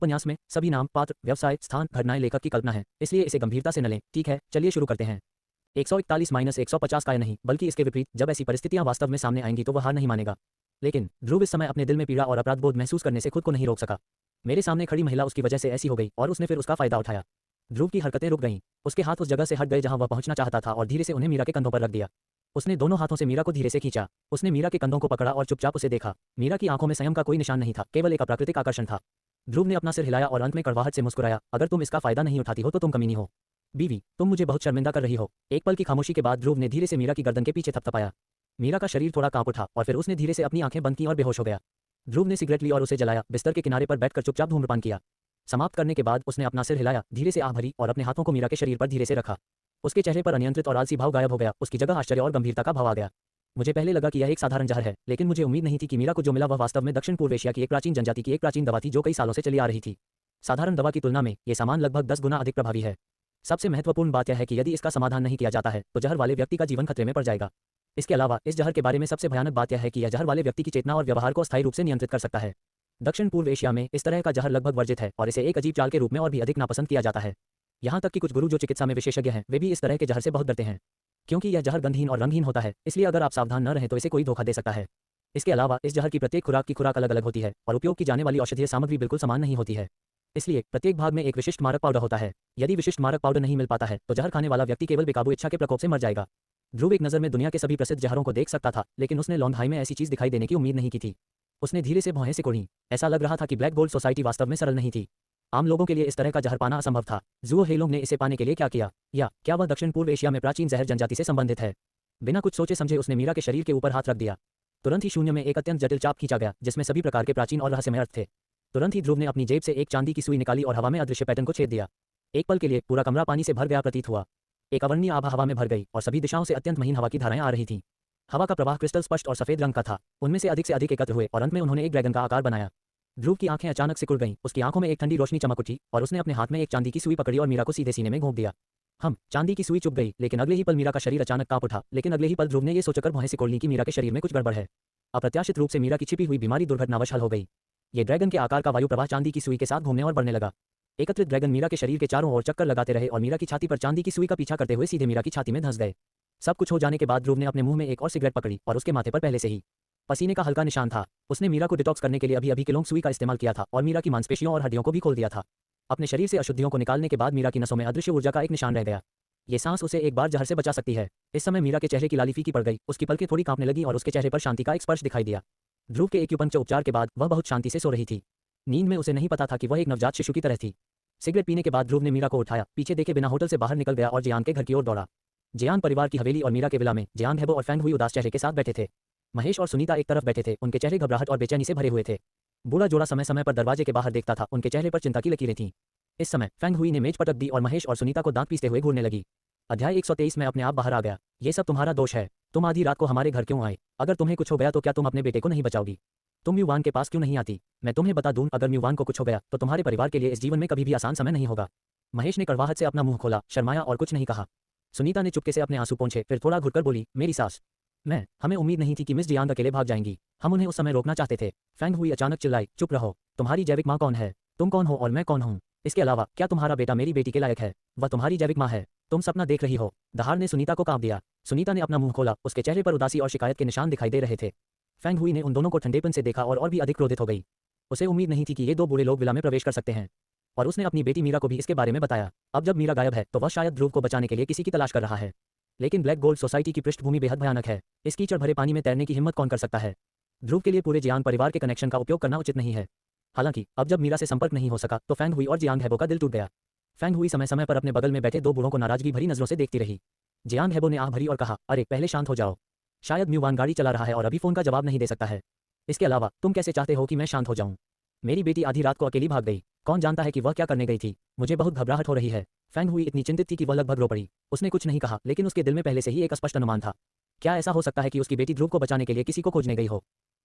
उपन्यास में सभी नाम, पात्र, व्यवसाय, स्थान, घटनाएं लेखक की कल्पना है, इसलिए इसे गंभीरता से न लें। ठीक है, चलिए शुरू करते हैं। 141-150 का नहीं, बल्कि इसके विपरीत, जब ऐसी परिस्थितियां वास्तव में सामने आएंगी तो वह हार नहीं मानेगा। लेकिन ध्रुव इस समय अपने दिल में पीड़ा और अपराधबोध महसूस करने से खुद को नहीं रोक सका। मेरे सामने खड़ी महिला उसकी वजह से ऐसी हो गई और उसने फिर उसका फायदा उठाया। ध्रुव की हरकतें रुक गईं। उसके हाथ उस जगह से हट गए जहां वह पहुंचना चाहता था और धीरे से उन्हें मीरा के कंधों पर रख दिया। उसने दोनों हाथों से मीरा को धीरे से खींचा। उसने मीरा के कंधों को पकड़ा और चुपचाप उसे देखा। मीरा की आंखों में संयम का कोई निशान नहीं था, केवल एक अप्राकृतिक आकर्षण था। ध्रुव ने अपना सिर हिलाया और अंत में कड़वाहट से मुस्कुराया, अगर तुम इसका फायदा नहीं उठाती हो तो तुम कमीनी हो। बीवी, तुम मुझे बहुत शर्मिंदा कर रही हो। एक पल की खामोशी के बाद ध्रुव ने धीरे से मीरा की गर्दन के पीछे थपथपाया। मीरा का शरीर थोड़ा कांप उठा और फिर उसने धीरे से अपनी आंखें बंद की और बेहोश हो गया। ध्रुव ने सिगरेट ली और उसे जलाया, बिस्तर के किनारे पर बैठकर चुपचाप धूम्रपान किया। समाप्त करने के बाद उसने अपना सिर हिलाया, धीरे से आह भरी और अपने हाथों को मीरा के शरीर पर धीरे से रखा। उसके चेहरे पर अनियंत्रित और आलसी भाव गायब हो गया, उसकी जगह आश्चर्य और गंभीरता का भाव आ गया। मुझे पहले लगा कि यह एक साधारण जहर है, लेकिन मुझे उम्मीद नहीं थी कि मीरा को जो मिला वह वास्तव में दक्षिण पूर्व एशिया की एक प्राचीन जनजाति की एक प्राचीन दवा थी जो कई सालों से चली आ रही थी। साधारण दवा की तुलना में ये सामान लगभग 10 गुना अधिक प्रभावी है। सबसे महत्वपूर्ण बात यह है कि यदि इसका समाधान नहीं किया जाता है तो जहर वाले व्यक्ति का जीवन खतरे में पड़ जाएगा। इसके अलावा इस जहर के बारे में सबसे भयानक बात यह है कि यह जहर वाले व्यक्ति की चेतना और व्यवहार को अस्थायी रूप से नियंत्रित कर सकता है। दक्षिण पूर्व एशिया में इस तरह का जहर लगभग वर्जित है और इसे एक अजीब चाल के रूप में और भी अधिक नापसंद किया जाता है। यहाँ तक कि कुछ गुरु जो चिकित्सा में विशेषज्ञ हैं वे भी इस तरह के जहर से बहुत डरते हैं, क्योंकि यह जहर गंधहीन और रंगहीन होता है, इसलिए अगर आप सावधान न रहें तो इसे कोई धोखा दे सकता है। इसके अलावा इस जहर की प्रत्येक खुराक की खुराक अलग अलग होती है और उपयोग की जाने वाली औषधीय सामग्री बिल्कुल समान नहीं होती है। इसलिए प्रत्येक भाग में एक विशिष्ट मारक पाउडर होता है। यदि विशिष्ट मारक पाउडर नहीं मिल पाता है तो जहर खाने वाला व्यक्ति केवल बेकाबू इच्छा के प्रकोप से मर जाएगा। ध्रुव एक नज़र में दुनिया के सभी प्रसिद्ध जहरों को देख सकता था, लेकिन उसने लॉन्गहाई में ऐसी चीज दिखाई देने की उम्मीद नहीं की थी। उसने धीरे से भौहें सिकोड़ी। ऐसा लग रहा था कि ब्लैक गोल्ड सोसाइटी वास्तव में सरल नहीं थी। आम लोगों के लिए इस तरह का जहर पाना असंभव था। जुओ हेलोंग ने इसे पाने के लिए क्या किया, या क्या वह दक्षिण पूर्व एशिया में प्राचीन जहर जनजाति से संबंधित है? बिना कुछ सोचे समझे उसने मीरा के शरीर के ऊपर हाथ रख दिया। तुरंत ही शून्य में एक अत्यंत जटिल चाप खींचा गया जिसमें सभी प्रकार के प्राचीन और रहस्यमय अर्थ थे। तुरंत ही ध्रुव ने अपनी जेब से एक चांदी की सुई निकाली और हवा में अदृश्य पैटर्न को छेद दिया। एक पल के लिए पूरा कमरा पानी से भर गया प्रतीत हुआ। एक अवर्णीय आभा हवा में भर गई और सभी दिशाओं से अत्यंत महीन हवा की धाराएं आ रही थीं। हवा का प्रवाह क्रिस्टल स्पष्ट और सफेद रंग का था। उनमें से अधिक एकत्र हुए और अंत में उन्होंने एक ड्रैगन का आकार बनाया। ध्रुव की आंखें अचानक सिकुड़ गईं, उसकी आंखों में एक ठंडी रोशनी चमक उठी और उसने अपने हाथ में एक चांदी की सुई पकड़ी और मीरा को सीधे सीने में घोंप दिया। चांदी की सुई चुभ गई, लेकिन अगले ही पल मीरा का शरीर अचानक कांप उठा। लेकिन अगले ही पल ध्रुव ने यह सोचकर भौहें सिकोड़ लीं कि मीरा के शरीर में कुछ गड़बड़ है। अप्रत्याशित रूप से मीरा की छिपी हुई बीमारी दुर्घटनावश हल हो गई। ये ड्रैगन के आकार का वायु प्रवाह चांदी की सुई के साथ घूमने और बढ़ने लगा। एकत्रित ड्रैगन मीरा के शरीर के चारों ओर चक्कर लगाते रहे और मीरा की छाती पर चांदी की सुई का पीछा करते हुए सीधे मीरा की छाती में धंस गए। सब कुछ हो जाने के बाद ध्रुव ने अपने मुंह में एक और सिगरेट पकड़ी और उसके माथे पर पहले से ही पसीने का हल्का निशान था। उसने मीरा को डिटॉक्स करने के लिए अभी किलोंग सुई का इस्तेमाल किया था और मीरा की मांसपेशियों और हड्डियों को भी खोल दिया था। अपने शरीर से अशुद्धियों को निकालने के बाद मीरा की नसों में अदृश्य ऊर्जा का एक निशान रह गया। ये सांस उसे एक बार जहर से बचा सकती है। इस समय मीरा के चेहरे की लाली फीकी पड़ गई, उसकी पलकें थोड़ी कांपने लगी और उसके चेहरे पर शांति का एक स्पर्श दिखाई दिया। ध्रुव के एक्यूपंक्चर उपचार के बाद वह बहुत शांति से सो रही थी। नींद में उसे नहीं पता था कि वह एक नवजात शिशु की तरह थी। सिगरेट पीने के बाद ध्रुव ने मीरा को उठाया, पीछे देखे बिना होटल से बाहर निकल गया और जियान के घर की ओर दौड़ा। जियान परिवार की हवेली और मीरा के विला में जियान हेबो और फैंग हुई उदास चेहरे के साथ बैठे थे। महेश और सुनीता एक तरफ बैठे थे, उनके चेहरे घबराहट और बेचैनी से भरे हुए थे। बूढ़ा जोड़ा समय समय पर दरवाजे के बाहर देखता था, उनके चेहरे पर चिंता की लकीरें थीं। इस समय फैंग हुई ने मेज पटक दी और महेश और सुनीता को दांत पीसते हुए घूरने लगी। अध्याय 123 में अपने आप बाहर आ गया। ये सब तुम्हारा दोष है। तुम आधी रात को हमारे घर क्यों आए? अगर तुम्हें कुछ हो गया तो क्या तुम अपने बेटे को नहीं बचाओगी? तुम म्यूवान के पास क्यों नहीं आती? मैं तुम्हें बता दूं, अगर म्यूवान को कुछ हो गया तो तुम्हारे परिवार के लिए इस जीवन में कभी भी आसान समय नहीं होगा। महेश ने कड़वाहट से अपना मुंह खोला, शर्माया और कुछ नहीं कहा। सुनीता ने चुपके से अपने आंसू पोंछे, फिर थोड़ा घुटकर बोली, मेरी सास, हमें उम्मीद नहीं थी कि मिस जियांग अकेले भाग जाएंगी। हम उन्हें उस समय रोकना चाहते थे। फैंग हुई अचानक चिल्लाई, चुप रहो। तुम्हारी जैविक माँ कौन है? तुम कौन हो और मैं कौन हूँ? इसके अलावा क्या तुम्हारा बेटा मेरी बेटी के लायक है? वह तुम्हारी जैविक माँ है। तुम सपना देख रही हो। दहाड़ ने सुनीता को कांप दिया। सुनीता ने अपना मुंह खोला, उसके चेहरे पर उदासी और शिकायत के निशान दिखाई दे रहे थे। फैंग हुई ने उन दोनों को ठंडेपन से देखा और भी अधिक क्रोधित हो गई। उसे उम्मीद नहीं थी कि ये दो बूढ़े लोग विला में प्रवेश कर सकते हैं, और उसने अपनी बेटी मीरा को भी इसके बारे में बताया। अब जब मीरा गायब है तो वह शायद ध्रुव को बचाने के लिए किसी की तलाश कर रहा है। लेकिन ब्लैक गोल्ड सोसाइटी की पृष्ठभूमि बेहद भयानक है। इस कीचड़ भरे पानी में तैरने की हिम्मत कौन कर सकता है? ध्रुव के लिए पूरे जियांग परिवार के कनेक्शन का उपयोग करना उचित नहीं है। हालांकि अब जब मीरा से संपर्क नहीं हो सका तो फैंग हुई और जियांग हेबो का दिल टूट गया। फैंग हुई समय समय पर अपने बगल में बैठे दो बूढ़ों को नाराजगी भरी नजरों से देखती रही। जियांग हेबो ने आह भरी और कहा, अरे पहले शांत हो जाओ। शायद म्यूवान गाड़ी चला रहा है और अभी फोन का जवाब नहीं दे सकता है। इसके अलावा तुम कैसे चाहते हो कि मैं शांत हो जाऊं? मेरी बेटी आधी रात को अकेली भाग गई। कौन जानता है कि वह क्या करने गई थी? मुझे बहुत घबराहट हो रही है। फैंग हुई इतनी चिंतित थी कि वह लगभग रो पड़ी। उसने कुछ नहीं कहा, लेकिन उसके दिल में पहले से ही एक स्पष्ट अनुमान था। क्या ऐसा हो सकता है कि उसकी बेटी ध्रुव को बचाने के लिए किसी को खोजने गई हो?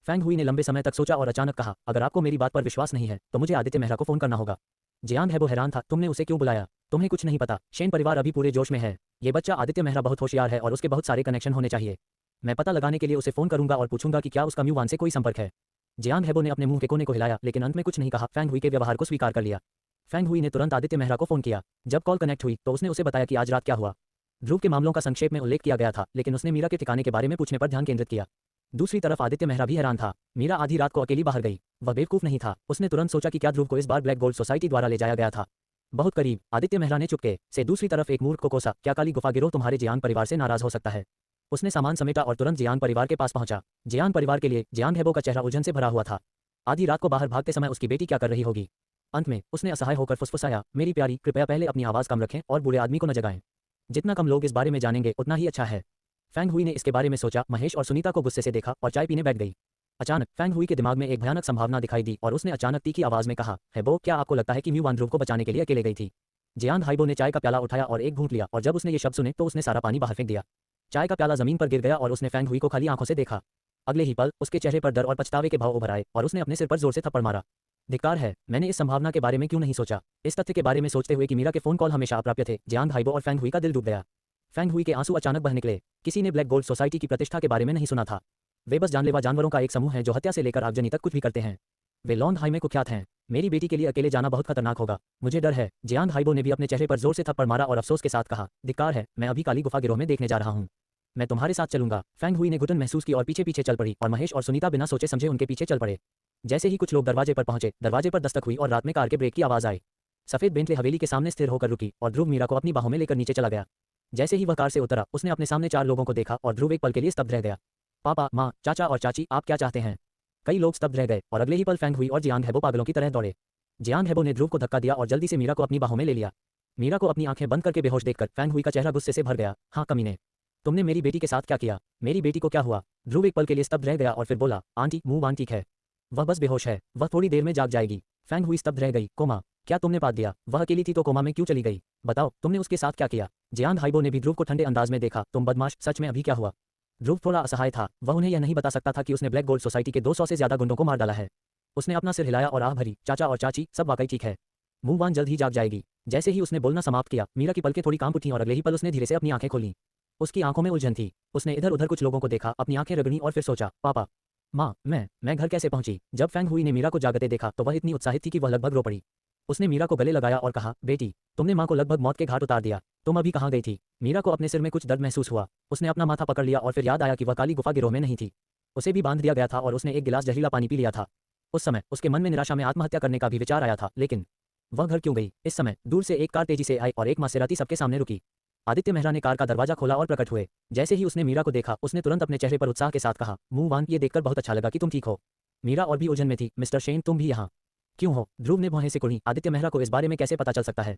फैंग हुई ने लंबे समय तक सोचा और अचानक कहा, अगर आपको मेरी बात पर विश्वास नहीं है तो मुझे आदित्य मेहरा को फोन करना होगा। जियांग हेबो हैरान था, तुमने उसे क्यों बुलाया? तुम्हें कुछ नहीं पता, शेन परिवार अभी पूरे जोश में है। ये बच्चा आदित्य मेहरा बहुत होशियार है और उसके बहुत सारे कनेक्शन होने चाहिए। मैं पता लगाने के लिए उसे फोन करूंगा और पूछूंगा कि क्या उसका म्यूवान से कोई संपर्क है। जियांग हेबो ने अपने मुंह के कोने को हिलाया लेकिन अंत में कुछ नहीं कहा। फैंग हुई के व्यवहार को स्वीकार कर लिया। फैंग हुई ने तुरंत आदित्य मेहरा को फोन किया। जब कॉल कनेक्ट हुई तो उसने उसे बताया कि आज रात क्या हुआ। ध्रुव के मामलों का संक्षेप में उल्लेख किया गया था लेकिन उसने मीरा के ठिकाने के बारे में पूछने पर ध्यान केंद्रित किया। दूसरी तरफ आदित्य मेहरा भी हैरान था। मीरा आधी रात को अकेली बाहर गई। वह बेवकूफ नहीं था। उसने तुरंत सोचा कि क्या ध्रुव को इस बार ब्लैक गोल्ड सोसाइटी द्वारा ले जाया गया था। बहुत करीब। आदित्य मेहरा ने चुपके से दूसरी तरफ एक मूर्ख को कोसा। क्या काली गुफा गिरोह तुम्हारे जियांग परिवार से नाराज हो सकता है। उसने सामान समेटा और तुरंत जियांग परिवार के पास पहुंचा। जियांग परिवार के लिए जियांग हेबो का चेहरा उलझन से भरा हुआ था। आधी रात को बाहर भागते समय उसकी बेटी क्या कर रही होगी। अंत में उसने असहाय होकर फुसफुसाया, मेरी प्यारी, कृपया पहले अपनी आवाज कम रखें और बूढ़े आदमी को न जगाएं। जितना कम लोग इस बारे में जानेंगे उतना ही अच्छा है। फैंग हुई ने इसके बारे में सोचा। महेश और सुनीता को गुस्से से देखा और चाय पीने बैठ गई। अचानक फैंग हुई के दिमाग में एक भयानक संभावना दिखाई दी और उसने अचानक तीखी आवाज में कहा, हेबो, क्या आपको लगता है कि म्यू वान ध्रुव को बचाने के लिए अकेले गई थी। जियांग हाइबो ने चाय का प्याला उठाया और एक घूंट लिया और जब उसने ये शब्द सुने तो उसने सारा पानी बाहर फेंक दिया। चाय का प्याला जमीन पर गिर गया और उसने फैंग हुई को खाली आंखों से देखा। अगले ही पल उसके चेहरे पर डर और पछतावे के भाव उभर आए और उसने अपने सिर पर जोर से थप्पड़ मारा। धिक्कार है, मैंने इस संभावना के बारे में क्यों नहीं सोचा। इस तथ्य के बारे में सोचते हुए कि मीरा के फोन कॉल हमेशा अप्राप्य थे, जियांग हाइबो और फैंग हुई का दिल डूब गया। फैंग हुई के आंसू अचानक बह निकले। किसी ने ब्लैक गोल्ड सोसाइटी की प्रतिष्ठा के बारे में नहीं सुना था। वे बस जानलेवा जानवरों का एक समूह है जो हत्या से लेकर आगजनी तक कुछ भी करते हैं। वे लॉन्ग हाई में कुख्यात हैं। मेरी बेटी के लिए अकेले जाना बहुत खतरनाक होगा। मुझे डर है। जियांग हाइबो ने भी अपने चेहरे पर जोर से थप्पड़ मारा और अफसोस के साथ कहा, धिक्कार है, मैं अभी काली गुफा गिरोह में देखने जा रहा हूँ। मैं तुम्हारे साथ चलूंगा। फैंग हुई ने घुटन महसूस की और पीछे पीछे चल पड़ी और महेश और सुनीता बिना सोचे समझे उनके पीछे चल पड़े। जैसे ही कुछ लोग दरवाजे पर पहुंचे, दरवाजे पर दस्तक हुई और रात में कार के ब्रेक की आवाज आई। सफेद बेंटले हवेली के सामने स्थिर होकर रुकी और ध्रुव मीरा को अपनी बाहों में लेकर नीचे चला गया। जैसे ही वह कार से उतरा उसने अपने सामने 4 लोगों को देखा और ध्रुव एक पल के लिए स्तब्ध रह गया। पापा, माँ, चाचा और चाची, आप क्या चाहते हैं। कई लोग स्तब्ध रह गए और अगले ही पल फैंग हुई और जियांग हेबो पागलों की तरह दौड़े। जियांग हेबो ने ध्रुव को धक्का दिया और जल्दी से मीरा को अपनी बाहों में ले लिया। मीरा को अपनी आंखें बंद करके बेहोश देखकर फैंग हुई का चेहरा गुस्से से भर गया। हाँ कमीने, तुमने मेरी बेटी के साथ क्या किया। मेरी बेटी को क्या हुआ। ध्रुव एक पल के लिए स्तब्ध रह गया और फिर बोला, आंटी, मुंह बांध ठीक है। वह बस बेहोश है, वह थोड़ी देर में जाग जाएगी। फैंग हुई स्तब्ध रह गई। कोमा, क्या तुमने पाद दिया। वह अकेली थी तो कोमा में क्यों चली गई। बताओ, तुमने उसके साथ क्या किया। जियांग हाइबो ने भी ध्रुव को ठंडे अंदाज में देखा। तुम बदमाश, सच में अभी क्या हुआ। ध्रुव थोड़ा असहाय था। वह उन्हें यह नहीं बता सकता था कि उसने ब्लैक गोल्ड सोसाइटी के 200 से ज्यादा गुंडों को मार डाला है। उसने अपना सिर हिलाया और आह भरी, चाचा और चाची, सब वाकई ठीक है। मुंहवान जल्द ही जाग जाएगी। जैसे ही उसने बोलना समाप्त किया, मीरा की पलकें थोड़ी कांप उठीं और अगले ही पल उसने धीरे से अपनी आंखें खोलीं। उसकी आंखों में उलझन थी। उसने इधर उधर कुछ लोगों को देखा, अपनी आंखें रगड़ी और फिर सोचा, पापा, माँ, मैं घर कैसे पहुंची। जब फैंग हुई ने मीरा को जागते देखा तो वह इतनी उत्साहित थी कि वह लगभग रो पड़ी। उसने मीरा को गले लगाया और कहा, बेटी, तुमने माँ को लगभग मौत के घाट उतार दिया। तुम अभी कहाँ गई थी। मीरा को अपने सिर में कुछ दर्द महसूस हुआ। उसने अपना माथा पकड़ लिया और फिर याद आया कि वह काली गुफा गिरोह में नहीं थी। उसे भी बांध दिया गया था और उसने एक गिलास जहरीला पानी पी लिया था। उस समय उसके मन में निराशा में आत्महत्या करने का भी विचार आया था, लेकिन वह घर क्यों गई। इस समय दूर से एक कार तेजी से आई और एक मासेराती सबके सामने रुकी। आदित्य मेहरा ने कार का दरवाजा खोला और प्रकट हुए। जैसे ही उसने मीरा को देखा उसने तुरंत अपने चेहरे पर उत्साह के साथ कहा, मुंह वान, ये देखकर बहुत अच्छा लगा कि तुम ठीक हो। मीरा और भी उलझन में थी। मिस्टर शेन, तुम भी यहाँ क्यों हो। ध्रुव ने भौहें से कुड़ी। आदित्य मेहरा को इस बारे में कैसे पता चल सकता है।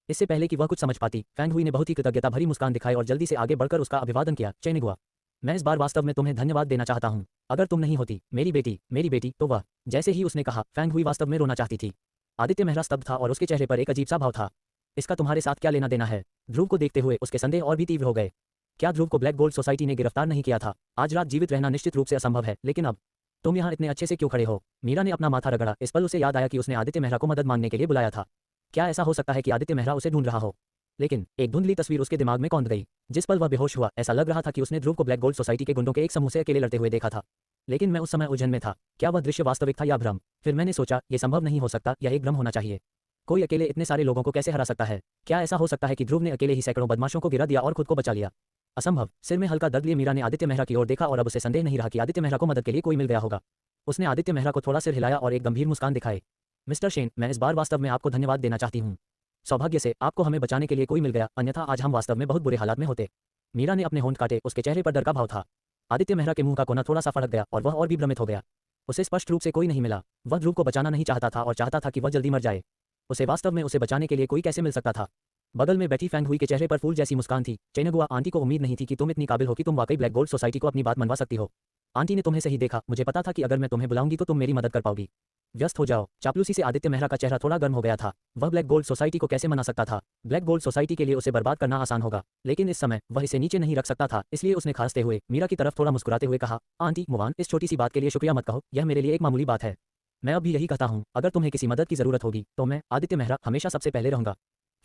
इससे पहले कि वह कुछ समझ पाती, फैंग हुई ने बहुत ही कृतज्ञता भरी मुस्कान दिखाई और जल्दी से आगे बढ़कर उसका अभिवादन किया। चैनिगुआ, मैं इस बार वास्तव में तुम्हें धन्यवाद देना चाहता हूँ। अगर तुम नहीं होती, मेरी बेटी, तो वह। जैसे ही उसने कहा, फैंग हुई वास्तव में रोना चाहती थी। आदित्य मेहरा स्तब्ध था और उसके चेहरे पर एक अजीब सा भाव था। इसका तुम्हारे साथ क्या लेना देना है। ध्रुव को देखते हुए उसके संदेह और भी तीव्र हो गए। क्या ध्रुव को ब्लैक गोल्ड सोसाइटी ने गिरफ्तार नहीं किया था। आज रात जीवित रहना निश्चित रूप से असंभव है, लेकिन अब तुम यहाँ इतने अच्छे से क्यों खड़े हो। मीरा ने अपना माथा रगड़ा। इस पल उसे याद आया कि उसने आदित्य मेहरा को मदद मांगने के लिए बुलाया था। क्या ऐसा हो सकता है कि आदित्य मेहरा उसे ढूंढ रहा हो। लेकिन एक धुंधली तस्वीर उसके दिमाग में कौंध गई। जिस पल वह बेहोश हुआ, ऐसा लग रहा था कि उसने ध्रुव को ब्लैक गोल्ड सोसाइटी के गुंडों के एक समूह से अकेले लड़ते हुए देखा था। लेकिन मैं उस समय उलझन में था। क्या वह दृश्य वास्तविक था या भ्रम। फिर मैंने सोचा, यह संभव नहीं हो सकता, यह एक भ्रम होना चाहिए। कोई अकेले इतने सारे लोगों को कैसे हरा सकता है। क्या ऐसा हो सकता है कि ध्रुव ने अकेले ही सैकड़ों बदमाशों को गिरा दिया और खुद को बचा लिया। असंभव। सिर में हल्का दर्द लिए मीरा ने आदित्य मेहरा की ओर देखा और अब उसे संदेह नहीं रहा कि आदित्य मेहरा को मदद के लिए कोई मिल गया होगा। उसने आदित्य मेहरा को थोड़ा सिर हिलाया और एक गंभीर मुस्कान दिखाई। मिस्टर शेन, मैं इस बार वास्तव में आपको धन्यवाद देना चाहती हूँ। सौभाग्य से आपको हमें बचाने के लिए कोई मिल गया, अन्यथा आज हम वास्तव में बहुत बुरे हालात में होते। मीरा ने अपने होंठ काटे। उसके चेहरे पर डर का भाव था। आदित्य मेहरा के मुंह का कोना थोड़ा सा फड़क गया और वह और भी भ्रमित हो गया। उसे स्पष्ट रूप से कोई नहीं मिला। वह ध्रुव को बचाना नहीं चाहता था और चाहता था कि वह जल्दी मर जाए। उसे वास्तव में उसे बचाने के लिए कोई कैसे मिल सकता था। बगल में बैठी फैंग हुई के चेहरे पर फूल जैसी मुस्कान थी। चैनगुआ, आंटी को उम्मीद नहीं थी कि तुम इतनी काबिल हो कि तुम वाकई ब्लैक गोल्ड सोसाइटी को अपनी बात मनवा सकती हो। आंटी ने तुम्हें सही देखा। मुझे पता था कि अगर मैं तुम्हें बुलाऊंगी तो तुम मेरी मदद कर पाओगी। व्यस्त हो जाओ। चापलूसी से आदित्य मेहरा का चेहरा थोड़ा गर्म हो गया था। वह ब्लैक गोल्ड सोसाइटी को कैसे मना सकता था। ब्लैक गोल्ड सोसाइटी के लिए उसे बर्बाद करना आसान होगा, लेकिन इस समय वह इसे नीचे नहीं रख सकता था। इसलिए उसने खांसते हुए मीरा की तरफ थोड़ा मुस्कुराते हुए कहा, आंटी मुवान, इस छोटी सी बात के लिए शुक्रिया मत कहो। यह मेरे लिए एक मामूली बात है। मैं अब भी यही कहता हूँ, अगर तुम्हें किसी मदद की जरूरत होगी तो मैं, आदित्य मेहरा, हमेशा सबसे पहले रहूंगा।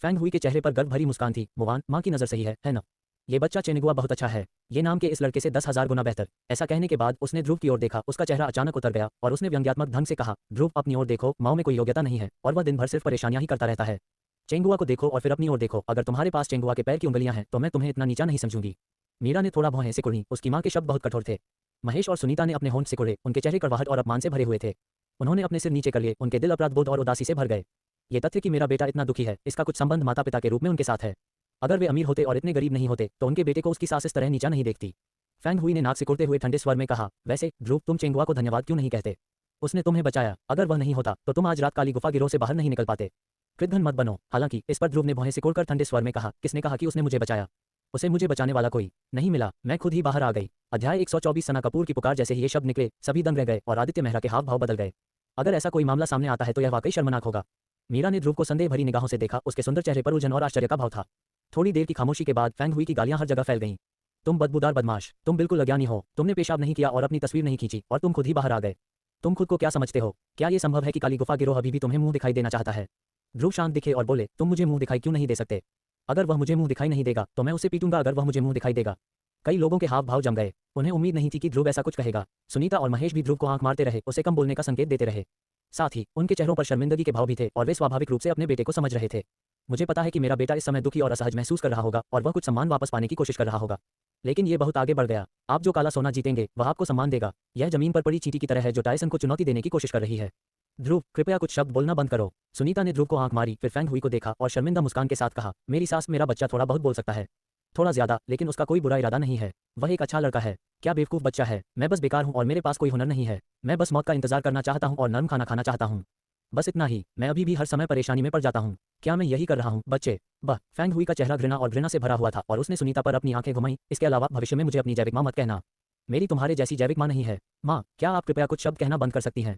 फैंग हुई के चेहरे पर गर्व भरी मुस्कान थी। मुवान, माँ की नजर सही है ना। ये बच्चा चेनिगुआ बहुत अच्छा है, ये नाम के इस लड़के से 10,000 गुना बेहतर। ऐसा कहने के बाद उसने ध्रुव की ओर देखा, उसका चेहरा अचानक उतर गया और उसने व्यंग्यात्मक ढंग से कहा, ध्रुव अपनी ओर देखो, माओ में कोई योग्यता नहीं है और वह दिन भर सिर्फ परेशानियां ही करता रहता है। चेंगुआ को देखो और फिर अपनी ओर देखो, अगर तुम्हारे पास चेंगुआ के पैर की उंगलियां हैं तो मैं तुम्हें इतना नीचा नहीं समझूंगी। मीरा ने थोड़ा भौहें सिकुड़ी, उसकी मां के शब्द बहुत कठोर थे। महेश और सुनीता ने अपने होंठ सिकुड़े, उनके चेहरे कड़वाहट और अपमान से भरे हुए थे। उन्होंने अपने सिर नीचे कर लिए, उनके दिल अपराधबोध और उदासी से भर गए। ये तथ्य कि मेरा बेटा इतना दुखी है, इसका कुछ संबंध माता पिता के रूप में उनके साथ है। अगर वे अमीर होते और इतने गरीब नहीं होते तो उनके बेटे को उसकी सास इस तरह नीचा नहीं देखती। फैंग हुई ने नाक सिकुड़ते हुए ठंडे स्वर में कहा, वैसे ध्रुव तुम चेंगुआ को धन्यवाद क्यों नहीं कहते? उसने तुम्हें बचाया, अगर वह नहीं होता तो तुम आज रात काली गुफा गिरोह से बाहर नहीं निकल पाते। कृतघ्न मत बनो। हालांकि इस पर ध्रुव ने भौहें सिकोड़कर ठंडे स्वर में कहा, किसने कहा कि उसने मुझे बचाया? उसे मुझे बचाने वाला कोई नहीं मिला, मैं खुद ही बाहर आ गई। अध्याय 124। सना कपूर की पुकार जैसे ही ये शब्द निकले, सभी दंग रह गए और आदित्य मेहरा के हाव भाव बदल गए। अगर ऐसा कोई मामला सामने आता है तो यह वाकई शर्मनाक होगा। मीरा ने ध्रुव को संदेह भरी निगाहों से देखा, उसके सुंदर चेहरे पर उलझन और आश्चर्य का भाव था। थोड़ी देर की खामोशी के बाद फैंग हुई की गालियां हर जगह फैल गईं। तुम बदबूदार बदमाश, तुम बिल्कुल अज्ञानी हो, तुमने पेशाब नहीं किया और अपनी तस्वीर नहीं खींची और तुम खुद ही बाहर आ गए। तुम खुद को क्या समझते हो? क्या ये संभव है कि काली गुफा गिरोह अभी भी तुम्हें मुंह दिखाई देना चाहता है? ध्रुव शांत दिखे और बोले, तुम मुझे मुंह दिखाई क्यों नहीं दे सकते? अगर वह मुझे मुंह दिखाई नहीं देगा तो मैं उसे पीटूंगा अगर वह मुझे मुंह दिखाई देगा। कई लोगों के हाव भाव जम गए, उन्हें उम्मीद नहीं थी कि ध्रुव ऐसा कुछ कहेगा। सुनीता और महेश भी ध्रुव को आंख मारते रहे, उसे कम बोलने का संकेत देते रहे। साथ ही उनके चेहरों पर शर्मिंदगी के भाव भी थे और वे स्वाभाविक रूप से अपने बेटे को समझ रहे थे। मुझे पता है कि मेरा बेटा इस समय दुखी और असहज महसूस कर रहा होगा और वह कुछ सम्मान वापस पाने की कोशिश कर रहा होगा। लेकिन ये बहुत आगे बढ़ गया। आप जो काला सोना जीतेंगे वह आपको सम्मान देगा। यह जमीन पर पड़ी चींटी की तरह है जो टायसन को चुनौती देने की कोशिश कर रही है। ध्रुव, कृपया कुछ शब्द बोलना बंद करो। सुनीता ने ध्रुव को आंख मारी, फिर फैंग हुई को देखा और शर्मिंदा मुस्कान के साथ कहा, मेरी सास, मेरा बच्चा थोड़ा बहुत बोल सकता है, थोड़ा ज्यादा, लेकिन उसका कोई बुरा इरादा नहीं है। वह एक अच्छा लड़का है। क्या बेवकूफ बच्चा है। मैं बस बेकार हूँ और मेरे पास कोई हुनर नहीं है। मैं बस मौत का इंतजार करना चाहता हूँ और नरम खाना खाना चाहता हूँ। बस इतना ही। मैं अभी भी हर समय परेशानी में पड़ जाता हूँ। क्या मैं यही कर रहा हूँ? बच्चे। बह। फैंग हुई का चेहरा घृणा और घृणा से भरा हुआ था और उसने सुनीता पर अपनी आंखें घुमाई। इसके अलावा भविष्य में मुझे अपनी जैविक माँ मत कहना। मेरी तुम्हारे जैसी जैविक माँ नहीं है। माँ, क्या आप कृपया कुछ शब्द कहना बंद कर सकती हैं?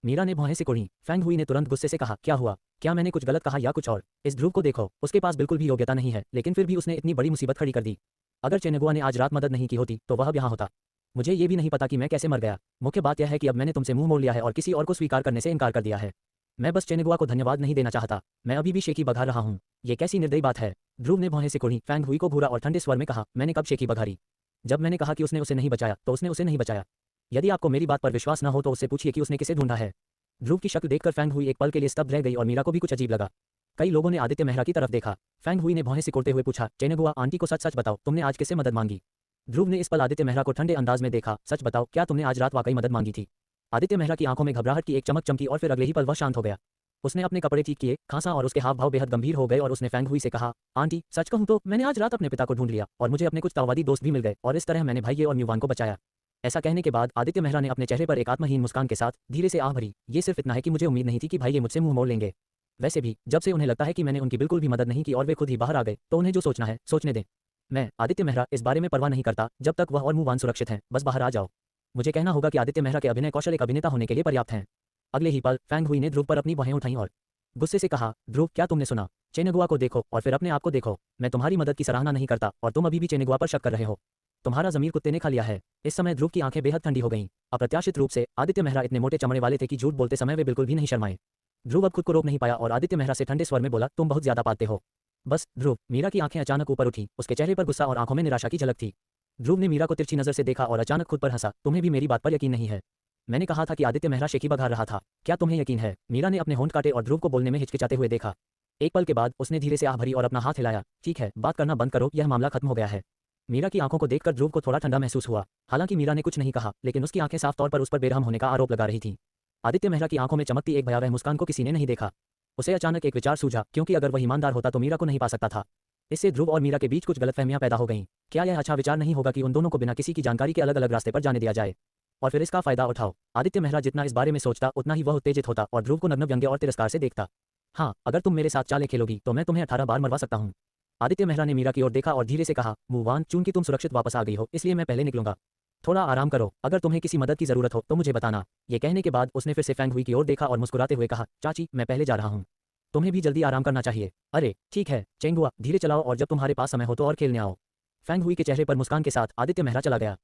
मीरा ने भौहें सिकोड़ी। फैंग हुई ने तुरंत गुस्से से कहा, क्या हुआ? क्या मैंने कुछ गलत कहा या कुछ और? इस ध्रुव को देखो, उसके पास बिल्कुल भी योग्यता नहीं है, लेकिन फिर भी उसने इतनी बड़ी मुसीबत खड़ी कर दी। अगर चेनेगुआ ने आज रात मदद नहीं की होती तो वह अब यहाँ होता। मुझे ये भी नहीं पता कि मैं कैसे मर गया। मुख्य बात यह है कि अब मैंने तुमसे मुंह मोड़ लिया है और किसी और को स्वीकार करने से इनकार कर दिया है। मैं बस चेनेगुआ को धन्यवाद नहीं देना चाहता। मैं अभी भी शेखी बघा रहा हूँ। ये कैसी निर्दयी बात है? ध्रुव ने भौहें सिकोड़ी। फैंग हुई को घूरा और ठंडे स्वर में कहा, मैंने कब शेखी बघारी? जब मैंने कहा कि उसने उसे नहीं बचाया तो उसने उसे नहीं बचाया। यदि आपको मेरी बात पर विश्वास न हो तो उससे पूछिए कि उसने किसे ढूंढा है। ध्रुव की शक्ल देखकर फैंग हुई एक पल के लिए स्तब्ध रह गई और मीरा को भी कुछ अजीब लगा। कई लोगों ने आदित्य मेहरा की तरफ देखा। फैंग हुई ने भौहें सिकोड़ते हुए पूछा, चेनेगुआ आंटी को सच सच बताओ, तुमने आज किससे मदद मांगी? ध्रुव ने इस पल आदित्य मेहरा को ठंडे अंदाज में देखा। सच बताओ, क्या तुमने आज रात वाकई मदद मांगी थी? आदित्य मेहरा की आंखों में घबराहट की एक चमक चमकी और फिर अगले ही पल वह शांत हो गया। उसने अपने कपड़े ठीक किए, खांसा और उसके हाव भाव बेहद गंभीर हो गए और उसने फैंग हुई से कहा, आंटी, सच कहूं तो मैंने आज रात अपने पिता को ढूंढ लिया और मुझे अपने कुछ ताओवादी दोस्त भी मिल गए और इस तरह मैंने भाईये और म्यूवान को बचाया। ऐसा कहने के बाद आदित्य मेहरा ने अपने चेहरे पर एक आत्महीन मुस्कान के साथ धीरे से आह भरी। ये सिर्फ इतना है कि मुझे उम्मीद नहीं थी कि भाई ये मुझसे मुंह मोड़ लेंगे। वैसे भी जब से उन्हें लगता है कि मैंने उनकी बिल्कुल भी मदद नहीं की और वे खुद ही बाहर आ गए तो उन्हें जो सोचना है सोचने दें। मैं, आदित्य मेहरा, इस बारे में परवाह नहीं करता जब तक वह और म्यूवान सुरक्षित हैं। बस बाहर आ जाओ। मुझे कहना होगा कि आदित्य मेहरा के अभिनय कौशल एक अभिनेता होने के लिए पर्याप्त हैं। अगले ही पल फैंग हुई ने ध्रुव पर अपनी बाहें उठाईं और गुस्से से कहा, ध्रुव, क्या तुमने सुना? चेनेगुआ को देखो और फिर अपने आप को देखो। मैं तुम्हारी मदद की सराहना नहीं करता और तुम अभी भी चेनेगुआ पर शक कर रहे हो। तुम्हारा ज़मीर कुत्ते ने खा लिया है। इस समय ध्रुव की आंखें बेहद ठंडी हो गईं। अप्रत्याशित रूप से आदित्य मेहरा इतने मोटे चमड़े वाले थे कि झूठ बोलते समय वे बिल्कुल भी नहीं शर्माए। ध्रुव अब खुद को रोक नहीं पाया और आदित्य मेहरा से ठंडे स्वर में बोला, तुम बहुत ज्यादा पालते हो। बस ध्रुव। मीरा की आंखें अचानक ऊपर उठी, उसके चेहरे पर गुस्सा और आंखों में निराशा की झलक थी। ध्रुव ने मीरा को तिरछी नजर से देखा और अचानक खुद पर हंसा, तुम्हें भी मेरी बात पर यकीन नहीं है? मैंने कहा था कि आदित्य मेहरा शेखी बघार रहा था। क्या तुम्हें यकीन है? मीरा ने अपने होंठ काटे और ध्रुव को बोलने में हिचकिचाते हुए देखा। एक पल के बाद उसने धीरे से आह भरी और अपना हाथ हिलाया। ठीक है, बात करना बंद करो, यह मामला खत्म हो गया है। मीरा की आंखों को देखकर ध्रुव को थोड़ा ठंडा महसूस हुआ। हालांकि मीरा ने कुछ नहीं कहा, लेकिन उसकी आंखें साफ तौर पर उस पर बेरहम होने का आरोप लगा रही थीं। आदित्य मेहरा की आंखों में चमकती एक भयावह मुस्कान को किसी ने नहीं देखा। उसे अचानक एक विचार सूझा, क्योंकि अगर वह ईमानदार होता तो मीरा को नहीं पा सकता था। इससे ध्रुव और मीरा के बीच कुछ गलतफहमियां पैदा हो गईं। क्या यह अच्छा विचार नहीं होगा कि उन दोनों को बिना किसी की जानकारी के अलग अलग रास्ते पर जाने दिया जाए और फिर इसका फायदा उठाओ? आदित्य मेहरा जितना इस बारे में सोचता उतना ही वह उत्तेजित होता और ध्रुव को नग्न व्यंग्य और तिरस्कार से देखता। हाँ, अगर तुम मेरे साथ चालें खेलोगी तो मैं तुम्हें 18 बार मरवा सकता हूँ। आदित्य मेहरा ने मीरा की ओर देखा और धीरे से कहा, मूवान, चूंकि तुम सुरक्षित वापस आ गई हो इसलिए मैं पहले निकलूंगा। थोड़ा आराम करो, अगर तुम्हें किसी मदद की जरूरत हो तो मुझे बताना। ये कहने के बाद उसने फिर से फैंग हुई की ओर देखा और मुस्कुराते हुए कहा, चाची, मैं पहले जा रहा हूँ। तुम्हें भी जल्दी आराम करना चाहिए। अरे ठीक है चेंगुआ, धीरे चलाओ और जब तुम्हारे पास समय हो तो और खेलने आओ। फैंग हुई के चेहरे पर मुस्कान के साथ आदित्य मेहरा चला गया।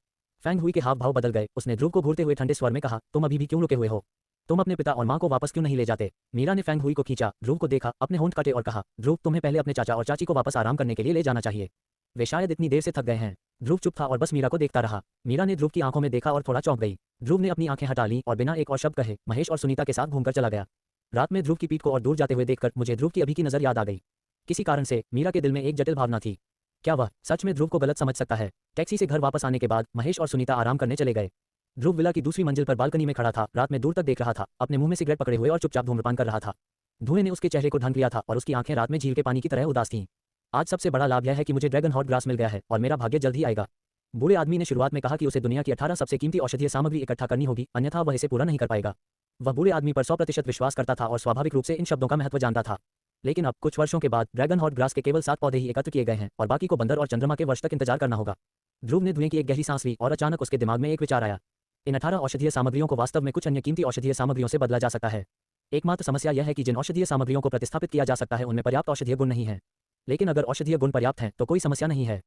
फैंग हुई के हाव भाव बदल गए। उसने ध्रुव को घूरते हुए ठंडे स्वर में कहा, तुम अभी भी क्यों रुके हुए हो? तुम अपने पिता और माँ को वापस क्यों नहीं ले जाते? मीरा ने फैंग हुई को खींचा, ध्रुव को देखा, अपने होंठ काटे और कहा, ध्रुव, तुम्हें पहले अपने चाचा और चाची को वापस आराम करने के लिए ले जाना चाहिए। वे शायद इतनी देर से थक गए हैं। ध्रुव चुप था और बस मीरा को देखता रहा। मीरा ने ध्रुव की आंखों में देखा और थोड़ा चौंक गई। ध्रुव ने अपनी आंखें हटा लीं और बिना एक और शब्द कहे महेश और सुनीता के साथ घूमकर चला गया। रात में ध्रुव की पीठ को और दूर जाते हुए देखकर मुझे ध्रुव की अभी की नजर याद आ गई। किसी कारण से मीरा के दिल में एक जटिल भावना थी। क्या वह सच में ध्रुव को गलत समझ सकता है? टैक्सी से घर वापस आने के बाद महेश और सुनीता आराम करने चले गए। ध्रुव विला की दूसरी मंजिल पर बालकनी में खड़ा था, रात में दूर तक देख रहा था, अपने मुंह में सिगरेट पकड़े हुए और चुपचाप धूम्रपान कर रहा था। धुएं ने उसके चेहरे को ढक लिया था और उसकी आंखें रात में झील के पानी की तरह उदास थीं। आज सबसे बड़ा लाभ यह है कि मुझे ड्रैगन हॉट ग्रास मिल गया है और मेरा भाग्य जल्द ही आएगा। बूढ़े आदमी ने शुरुआत में कहा कि उसे दुनिया की 18 सबसे कीमती औषधीय सामग्री इकट्ठा करनी होगी, अन्यथा वह इसे पूरा नहीं कर पाएगा। वह बूढ़े आदमी पर 100% विश्वास करता था और स्वाभाविक रूप से इन शब्दों का महत्व जानता था। लेकिन अब कुछ वर्षों के बाद ड्रैगन हॉट ग्रास के केवल 7 पौधे ही एकत्र किए गए हैं और बाकी को बंदर और चंद्रमा के वर्ष तक इंतजार करना होगा। ध्रुव ने धुएं की एक गहरी सांस ली और अचानक उसके दिमाग में एक विचार आया। इन 18 औषधीय सामग्रियों को वास्तव में कुछ अन्य कीमती औषधीय सामग्रियों से बदला जा सकता है। एकमात्र समस्या यह है कि जिन औषधीय सामग्रियों को प्रतिस्थापित किया जा सकता है उनमें पर्याप्त औषधीय गुण नहीं है। लेकिन अगर औषधीय गुण पर्याप्त हैं तो कोई समस्या नहीं है।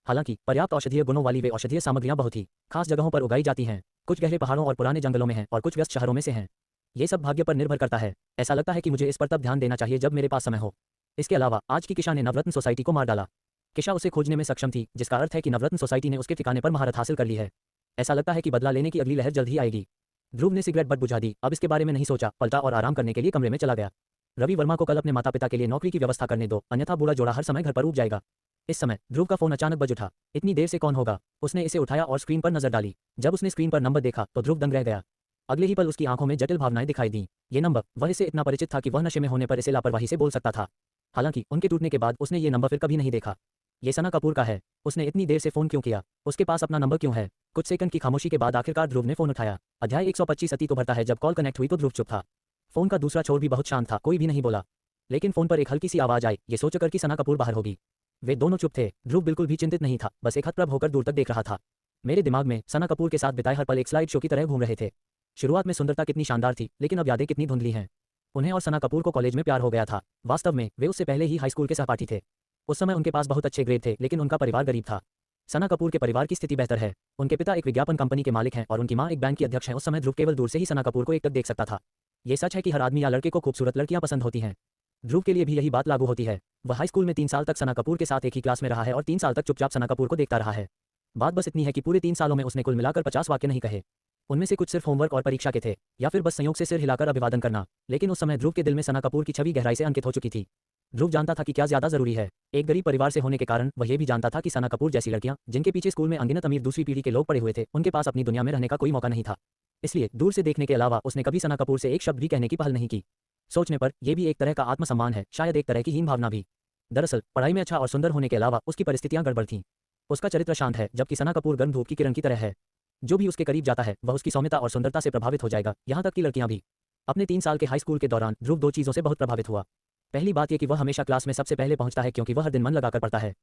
हालांकि पर्याप्त औषधीय गुणों वाली वे औषधीय सामग्रियां बहुत ही खास जगहों पर उगाई जाती हैं, कुछ गहरे पहाड़ों और पुराने जंगलों में हैं और कुछ व्यस्त शहरों में से हैं। ये सब भाग्य पर निर्भर करता है। ऐसा लगता है कि मुझे इस पर तब ध्यान देना चाहिए जब मेरे पास समय हो। इसके अलावा आज की किशा ने नवरत्न सोसाइटी को मार डाला। किशा उसे खोजने में सक्षम थी, जिसका अर्थ है कि नवरत्न सोसाइटी ने उसके ठिकाने पर महारत हासिल कर ली है। ऐसा लगता है कि बदला लेने की अगली लहर जल्द ही आएगी। ध्रुव ने सिगरेट बट बुझा दी। अब इसके बारे में नहीं सोचा, पलटा और आराम करने के लिए कमरे में चला गया। रवि वर्मा को कल अपने माता पिता के लिए नौकरी की व्यवस्था करने दो, अन्यथा बूढ़ा जोड़ा हर समय घर पर ऊब जाएगा। इस समय ध्रुव का फोन अचानक बज उठा। इतनी देर से कौन होगा? उसने इसे उठाया और स्क्रीन पर नजर डाली। जब उसने स्क्रीन पर नंबर देखा तो ध्रुव दंग रह गया। अगले ही पल उसकी आंखों में जटिल भावनाएं दिखाई दीं। ये नंबर वह इसे इतना परिचित था कि वह नशे में होने पर इसे लापरवाही से बोल सकता था। हालांकि उनके टूटने के बाद उसने ये नंबर फिर कभी नहीं देखा। ये सना कपूर का है। उसने इतनी देर से फोन क्यों किया? उसके पास अपना नंबर क्यों है? कुछ सेकंड की खामोशी के बाद आखिरकार ध्रुव ने फोन उठाया। अध्याय 125 अति तो भरता है। जब कॉल कनेक्ट हुई तो ध्रुव चुप था। फोन का दूसरा छोर भी बहुत शांत था, कोई भी नहीं बोला। लेकिन फोन पर एक हल्की सी आवाज आई, ये सोचकर कि सना कपूर बाहर होगी। वे दोनों चुप थे। ध्रुव बिल्कुल भी चिंतित नहीं था, बस एक हतप्रभ होकर दूर तक देख रहा था। मेरे दिमाग में सना कपूर के साथ बिताए हर पल एक स्लाइड शो की तरह घूम रहे थे। शुरुआत में सुंदरता कितनी शानदार थी, लेकिन अब यादें कितनी धुंधली हैं। उन्हें और सना कपूर को कॉलेज में प्यार हो गया था। वास्तव में वे उससे पहले ही हाई स्कूल के सहपाठी थे। उस समय उनके पास बहुत अच्छे ग्रेड थे, लेकिन उनका परिवार गरीब था। सना कपूर के परिवार की स्थिति बेहतर है। उनके पिता एक विज्ञापन कंपनी के मालिक हैं और उनकी मां एक बैंक की अध्यक्ष हैं। उस समय ध्रुव केवल दूर से ही सना कपूर को एकटक देख सकता था। ये सच है कि हर आदमी या लड़के को खूबसूरत लड़कियां पसंद होती हैं। ध्रुव के लिए भी यही बात लागू होती है। वह हाई स्कूल में 3 साल तक सना कपूर के साथ एक ही क्लास में रहा है और 3 साल तक चुपचाप सना कपूर को देखता रहा है। बात बस इतनी है कि पूरे 3 सालों में उसने कुल मिलाकर 50 वाक्य नहीं कहे। उनमें से कुछ सिर्फ होमवर्क और परीक्षा के थे, या फिर बस संयोग से सिर हिलाकर अभिवादन करना। लेकिन उस समय ध्रुव के दिल में सना कपूर की छवि गहराई से अंकित हो चुकी थी। ध्रुव जानता था कि क्या ज्यादा जरूरी है। एक गरीब परिवार से होने के कारण वह ये भी जानता था कि सना कपूर जैसी लड़कियां, जिनके पीछे स्कूल में अनगिनत अमीर दूसरी पीढ़ी के लोग पड़े हुए थे, उनके पास अपनी दुनिया में रहने का कोई मौका नहीं था। इसलिए दूर से देखने के अलावा उसने कभी सना कपूर से एक शब्द भी कहने की पहल नहीं की। सोचने पर यह भी एक तरह का आत्मसम्मान है, शायद एक तरह की हीन भावना भी। दरअसल पढ़ाई में अच्छा और सुंदर होने के अलावा उसकी परिस्थितियां गड़बड़ थीं। उसका चरित्र शांत है, जबकि सना कपूर गर्म धूप की किरण की तरह है। जो भी उसके करीब जाता है वह उसकी सौम्यता और सुंदरता से प्रभावित हो जाएगा, यहाँ तक कि लड़कियां भी। अपने 3 साल के हाई स्कूल के दौरान ध्रुव 2 चीजों से बहुत प्रभावित हुआ। पहली बात यह कि वह हमेशा क्लास में सबसे पहले पहुंचता है, क्योंकि वह हर दिन मन लगाकर पढ़ता है।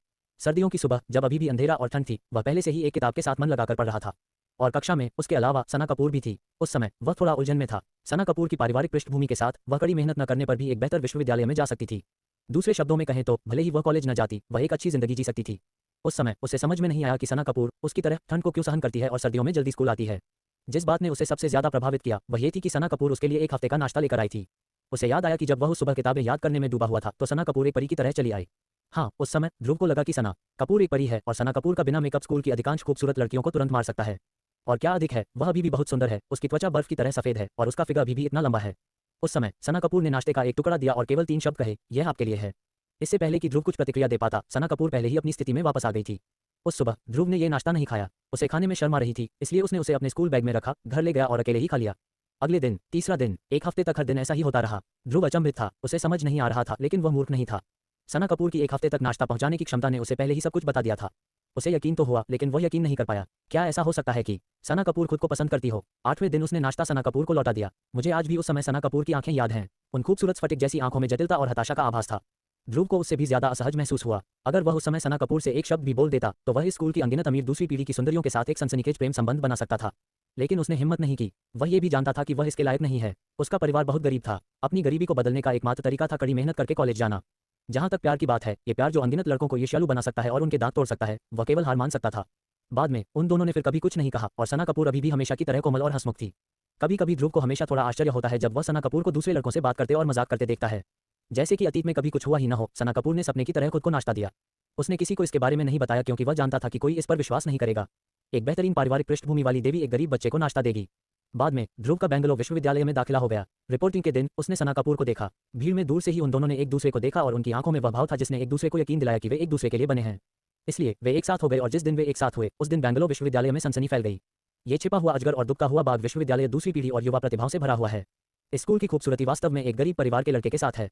सर्दियों की सुबह जब अभी भी अंधेरा और ठंड थी, वह पहले से ही एक किताब के साथ मन लगाकर पढ़ रहा था। और कक्षा में उसके अलावा सना कपूर भी थी। उस समय वह थोड़ा उलझन में था। सना कपूर की पारिवारिक पृष्ठभूमि के साथ वह कड़ी मेहनत न करने पर भी एक बेहतर विश्वविद्यालय में जा सकती थी। दूसरे शब्दों में कहें तो भले ही वह कॉलेज न जाती, वह एक अच्छी जिंदगी जी सकती थी। उस समय उसे समझ में नहीं आया कि सना कपूर उसकी तरह ठंड को क्यों सहन करती है और सर्दियों में जल्दी स्कूल आती है। जिस बात ने उसे सबसे ज्यादा प्रभावित किया वह ये थी कि सना कपूर उसके लिए एक हफ्ते का नाश्ता लेकर आई थी। उसे याद आया कि जब वह उस सुबह किताबें याद करने में डूबा हुआ था तो सना कपूर एक परी की तरह चली आई। हाँ, उस समय ध्रुव को लगा कि सना कपूर एक परी है और सना कपूर का बिना मेकअप स्कूल की अधिकांश खूबसूरत लड़कियों को तुरंत मार सकता है। और क्या अधिक है, वह अभी भी बहुत सुंदर है। उसकी त्वचा बर्फ की तरह सफेद है और उसका फिगर अभी भी इतना लंबा है। उस समय सना कपूर ने नाश्ते का एक टुकड़ा दिया और केवल 3 शब्द कहे, यह आपके लिए है। इससे पहले कि ध्रुव कुछ प्रतिक्रिया दे पाता, सना कपूर पहले ही अपनी स्थिति में वापस आ गई थी। उस सुबह ध्रुव ने यह नाश्ता नहीं खाया। उसे खाने में शर्म आ रही थी, इसलिए उसने उसे अपने स्कूल बैग में रखा, घर ले गया और अकेले ही खा लिया। अगले दिन, तीसरा दिन, एक हफ्ते तक हर दिन ऐसा ही होता रहा। ध्रुव अचंभित था, उसे समझ नहीं आ रहा था, लेकिन वह मूर्ख नहीं था। सना कपूर की एक हफ्ते तक नाश्ता पहुंचाने की क्षमता ने उसे पहले ही सब कुछ बता दिया था। उसे यकीन तो हुआ, लेकिन वह यकीन नहीं कर पाया। क्या ऐसा हो सकता है कि सना कपूर खुद को पसंद करती हो? 8वें दिन उसने नाश्ता सना कपूर को लौटा दिया। मुझे आज भी उस समय सना कपूर की आंखें याद हैं। उन खूबसूरत स्फटिक जैसी आंखों में जटिलता और हताशा का आभास था। ध्रुव को उससे भी ज्यादा असहज महसूस हुआ। अगर वह उस समय सना कपूर से एक शब्द भी बोल देता तो वह इस स्कूल की अनगिनत अमीर दूसरी पीढ़ी की सुंदरियों के साथ एक सनसनीखेज प्रेम संबंध बना सकता था। लेकिन उसने हिम्मत नहीं की। वह ये भी जानता था कि वह इसके लायक नहीं है। उसका परिवार बहुत गरीब था। अपनी गरीबी को बदलने का एकमात्र तरीका था कड़ी मेहनत करके कॉलेज जाना। जहां तक प्यार की बात है, ये प्यार जो अनगिनत लड़कों को ईर्ष्यालु बना सकता है और उनके दांत तोड़ सकता है, वह केवल हार मान सकता था। बाद में उन दोनों ने फिर कभी कुछ नहीं कहा और सना कपूर अभी भी हमेशा की तरह कोमल और हंसमुख थी। कभी कभी ध्रुव को हमेशा थोड़ा आश्चर्य होता है जब वह सना कपूर को दूसरे लड़कों से बात करते और मजाक करते देखता है। जैसे कि अतीत में कभी कुछ हुआ ही न हो। सना कपूर ने सपने की तरह खुद को नाश्ता दिया। उसने किसी को इसके बारे में नहीं बताया क्योंकि वह जानता था कि कोई इस पर विश्वास नहीं करेगा। एक बेहतरीन पारिवारिक पृष्ठभूमि वाली देवी एक गरीब बच्चे को नाश्ता देगी। बाद में ध्रुव का बेंगलोर विश्वविद्यालय में दाखिला हो गया। रिपोर्टिंग के दिन उसने सना कपूर को देखा। भीड़ में दूर से ही उन दोनों ने एक दूसरे को देखा और उनकी आंखों में वह भाव था जिसने एक दूसरे को यकीन दिलाया कि वे एक दूसरे के लिए बने हैं। इसलिए वे एक साथ हो गए और जिस दिन वे एक साथ हुए उस दिन बेंगलोर विश्वविद्यालय में सनसनी फैल गई। ये छिपा हुआ अजगर और दुबका हुआ बाघ विश्वविद्यालय दूसरी पीढ़ी और युवा प्रतिभाओं से भरा हुआ है। स्कूल की खूबसूरती वास्तव में एक गरीब परिवार के लड़के के साथ है।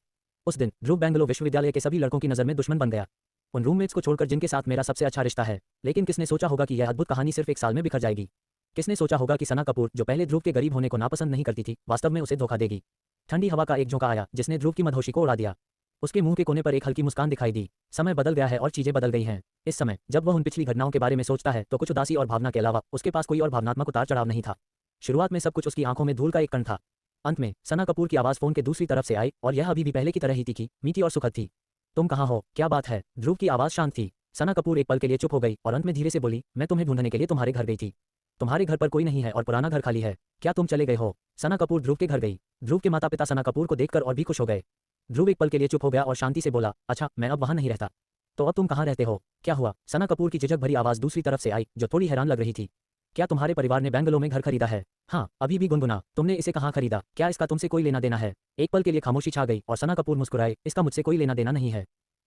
उस दिन ध्रुव बेंगलोर विश्वविद्यालय के सभी लड़कों की नज़र में दुश्मन बन गया, उन रूममेट्स को छोड़कर जिनके साथ मेरा सबसे अच्छा रिश्ता है। लेकिन किसने सोचा होगा कि यह अद्भुत कहानी सिर्फ एक साल में बिखर जाएगी। किसने सोचा होगा कि सना कपूर, जो पहले ध्रुव के गरीब होने को नापसंद नहीं करती थी, वास्तव में उसे धोखा देगी। ठंडी हवा का एक झोंका आया जिसने ध्रुव की मदहोशी को उड़ा दिया। उसके मुंह के कोने पर एक हल्की मुस्कान दिखाई दी। समय बदल गया है और चीजें बदल गई हैं। इस समय जब वह उन पिछली घटनाओं के बारे में सोचता है तो कुछ उदासी और भावना के अलावा उसके पास कोई और भावनात्मक उतार चढ़ाव नहीं था। शुरुआत में सब कुछ उसकी आंखों में धूल का एक कण था। अंत में सना कपूर की आवाज़ फोन के दूसरी तरफ से आई और यह अभी भी पहले की तरह ही तीखी, मीठी और सुखद थी। तुम कहाँ हो, क्या बात है? ध्रुव की आवाज़ शांत थी। सना कपूर एक पल के लिए चुप हो गई और अंत में धीरे से बोली, मैं तुम्हें ढूंढने के लिए तुम्हारे घर गई थी। तुम्हारे घर पर कोई नहीं है और पुराना घर खाली है। क्या तुम चले गए हो? सना कपूर ध्रुव के घर गई। ध्रुव के माता पिता सना कपूर को देखकर और भी खुश हो गए। ध्रुव एक पल के लिए चुप हो गया और शांति से बोला, अच्छा, मैं अब वहां नहीं रहता। तो अब तुम कहाँ रहते हो? क्या हुआ? सना कपूर की झिझक भरी आवाज़ दूसरी तरफ से आई, जो थोड़ी हैरान लग रही थी। क्या तुम्हारे परिवार ने बेंगलोर में घर खरीदा है? हाँ, अभी भी गुनगुना, तुमने इसे कहाँ खरीदा? क्या इसका तुमसे कोई लेना देना है? एक पल के लिए खामोशी छा गई और सना कपूर मुस्कुराए, इसका मुझसे कोई लेना देना नहीं है।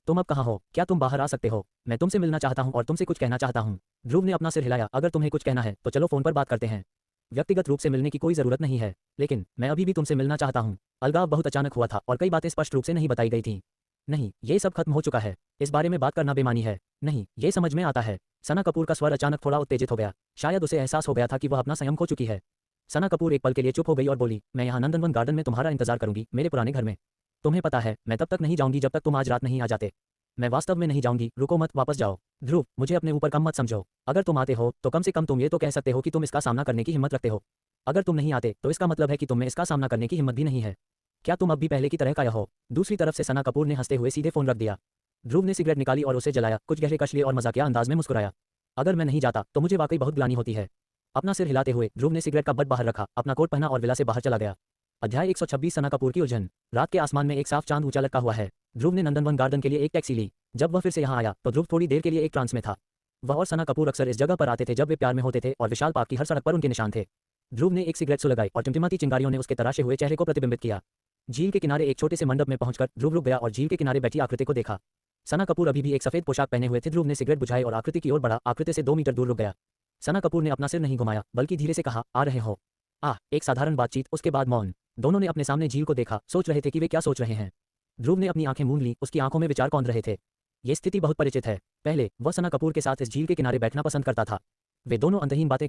तुम अब कहाँ हो? क्या तुम बाहर आ सकते हो? मैं तुमसे मिलना चाहता हूँ और तुमसे कुछ कहना चाहता हूँ। ध्रुव ने अपना सिर हिलाया, अगर तुम्हें कुछ कहना है तो चलो फोन पर बात करते हैं। व्यक्तिगत रूप से मिलने की कोई जरूरत नहीं है, लेकिन मैं अभी भी तुमसे मिलना चाहता हूँ। अलगाव बहुत अचानक हुआ था और कई बातें स्पष्ट रूप से नहीं बताई गई थीं। नहीं, ये सब खत्म हो चुका है। इस बारे में बात करना बेमानी है। नहीं, ये समझ में आता है। सना कपूर का स्वर अचानक थोड़ा उत्तेजित हो गया। शायद उसे एहसास हो गया था कि वह अपना संयम खो चुकी है। सना कपूर एक पल के लिए चुप हो गई और बोली, मैं यहाँ नंदनवन गार्डन में तुम्हारा इंतजार करूंगी, मेरे पुराने घर में। तुम्हें पता है, मैं तब तक नहीं जाऊंगी जब तक तुम आज रात नहीं आ जाते। मैं वास्तव में नहीं जाऊंगी, रुको मत, वापस जाओ। ध्रुव, मुझे अपने ऊपर कम मत समझो। अगर तुम आते हो तो कम से कम तुम ये तो कह सकते हो कि तुम इसका सामना करने की हिम्मत रखते हो। अगर तुम नहीं आते तो इसका मतलब है कि तुम में इसका सामना करने की हिम्मत भी नहीं है। क्या तुम अब भी पहले की तरह काया हो? दूसरी तरफ से सना कपूर ने हंसते हुए सीधे फोन रख दिया। ध्रुव ने सिगरेट निकाली और उसे जलाया, कुछ गहरे कश लिए और मजाकिया अंदाज में मुस्कुराया। अगर मैं नहीं जाता तो मुझे वाकई बहुत ग्लानि होती है। अपना सिर हिलाते हुए ध्रुव ने सिगरेट का बट बाहर रखा, अपना कोट पहना और विला से बाहर चला गया। अध्याय 126 सना कपूर की उलझन। रात के आसमान में एक साफ चांद ऊंचा लटका हुआ है। ध्रुव ने नंदनवन गार्डन के लिए एक टैक्सी ली। जब वह फिर से यहाँ आया तो ध्रुव थोड़ी देर के लिए एक ट्रांस में था। वह और सना कपूर अक्सर इस जगह पर आते थे जब वे प्यार में होते थे और विशाल पार्क की हर सड़क पर उनके निशान थे। ध्रुव ने एक सिगरेट सुलगाई और टिमटिमाती चिंगारियों ने उसके तराशे हुए चेहरे को प्रतिबिंबित किया। झील के किनारे एक छोटे से मंडप में पहुंचकर ध्रुव रुक गया और झील के किनारे बैठी आकृति को देखा। सना कपूर अभी भी एक सफेद पोशाक पहने हुए थे। ध्रुव ने सिगरेट बुझाई और आकृति की ओर बढ़ा। आकृति से 2 मीटर दूर रुक गया। सना कपूर ने अपना सिर नहीं घुमाया बल्कि धीरे से कहा, आ रहे हो? एक साधारण बातचीत, उसके बाद मौन। दोनों ने अपने सामने झील को देखा, सोच रहे थे कि वे क्या सोच रहे हैं। ध्रुव ने अपनी आंखें मूंद ली, उसकी आंखों में विचार कौंध रहे थे। ये स्थिति बहुत परिचित है। पहले वह सना कपूर के साथ इस झील के किनारे बैठना पसंद करता था। वे दोनों अंतहीन बातें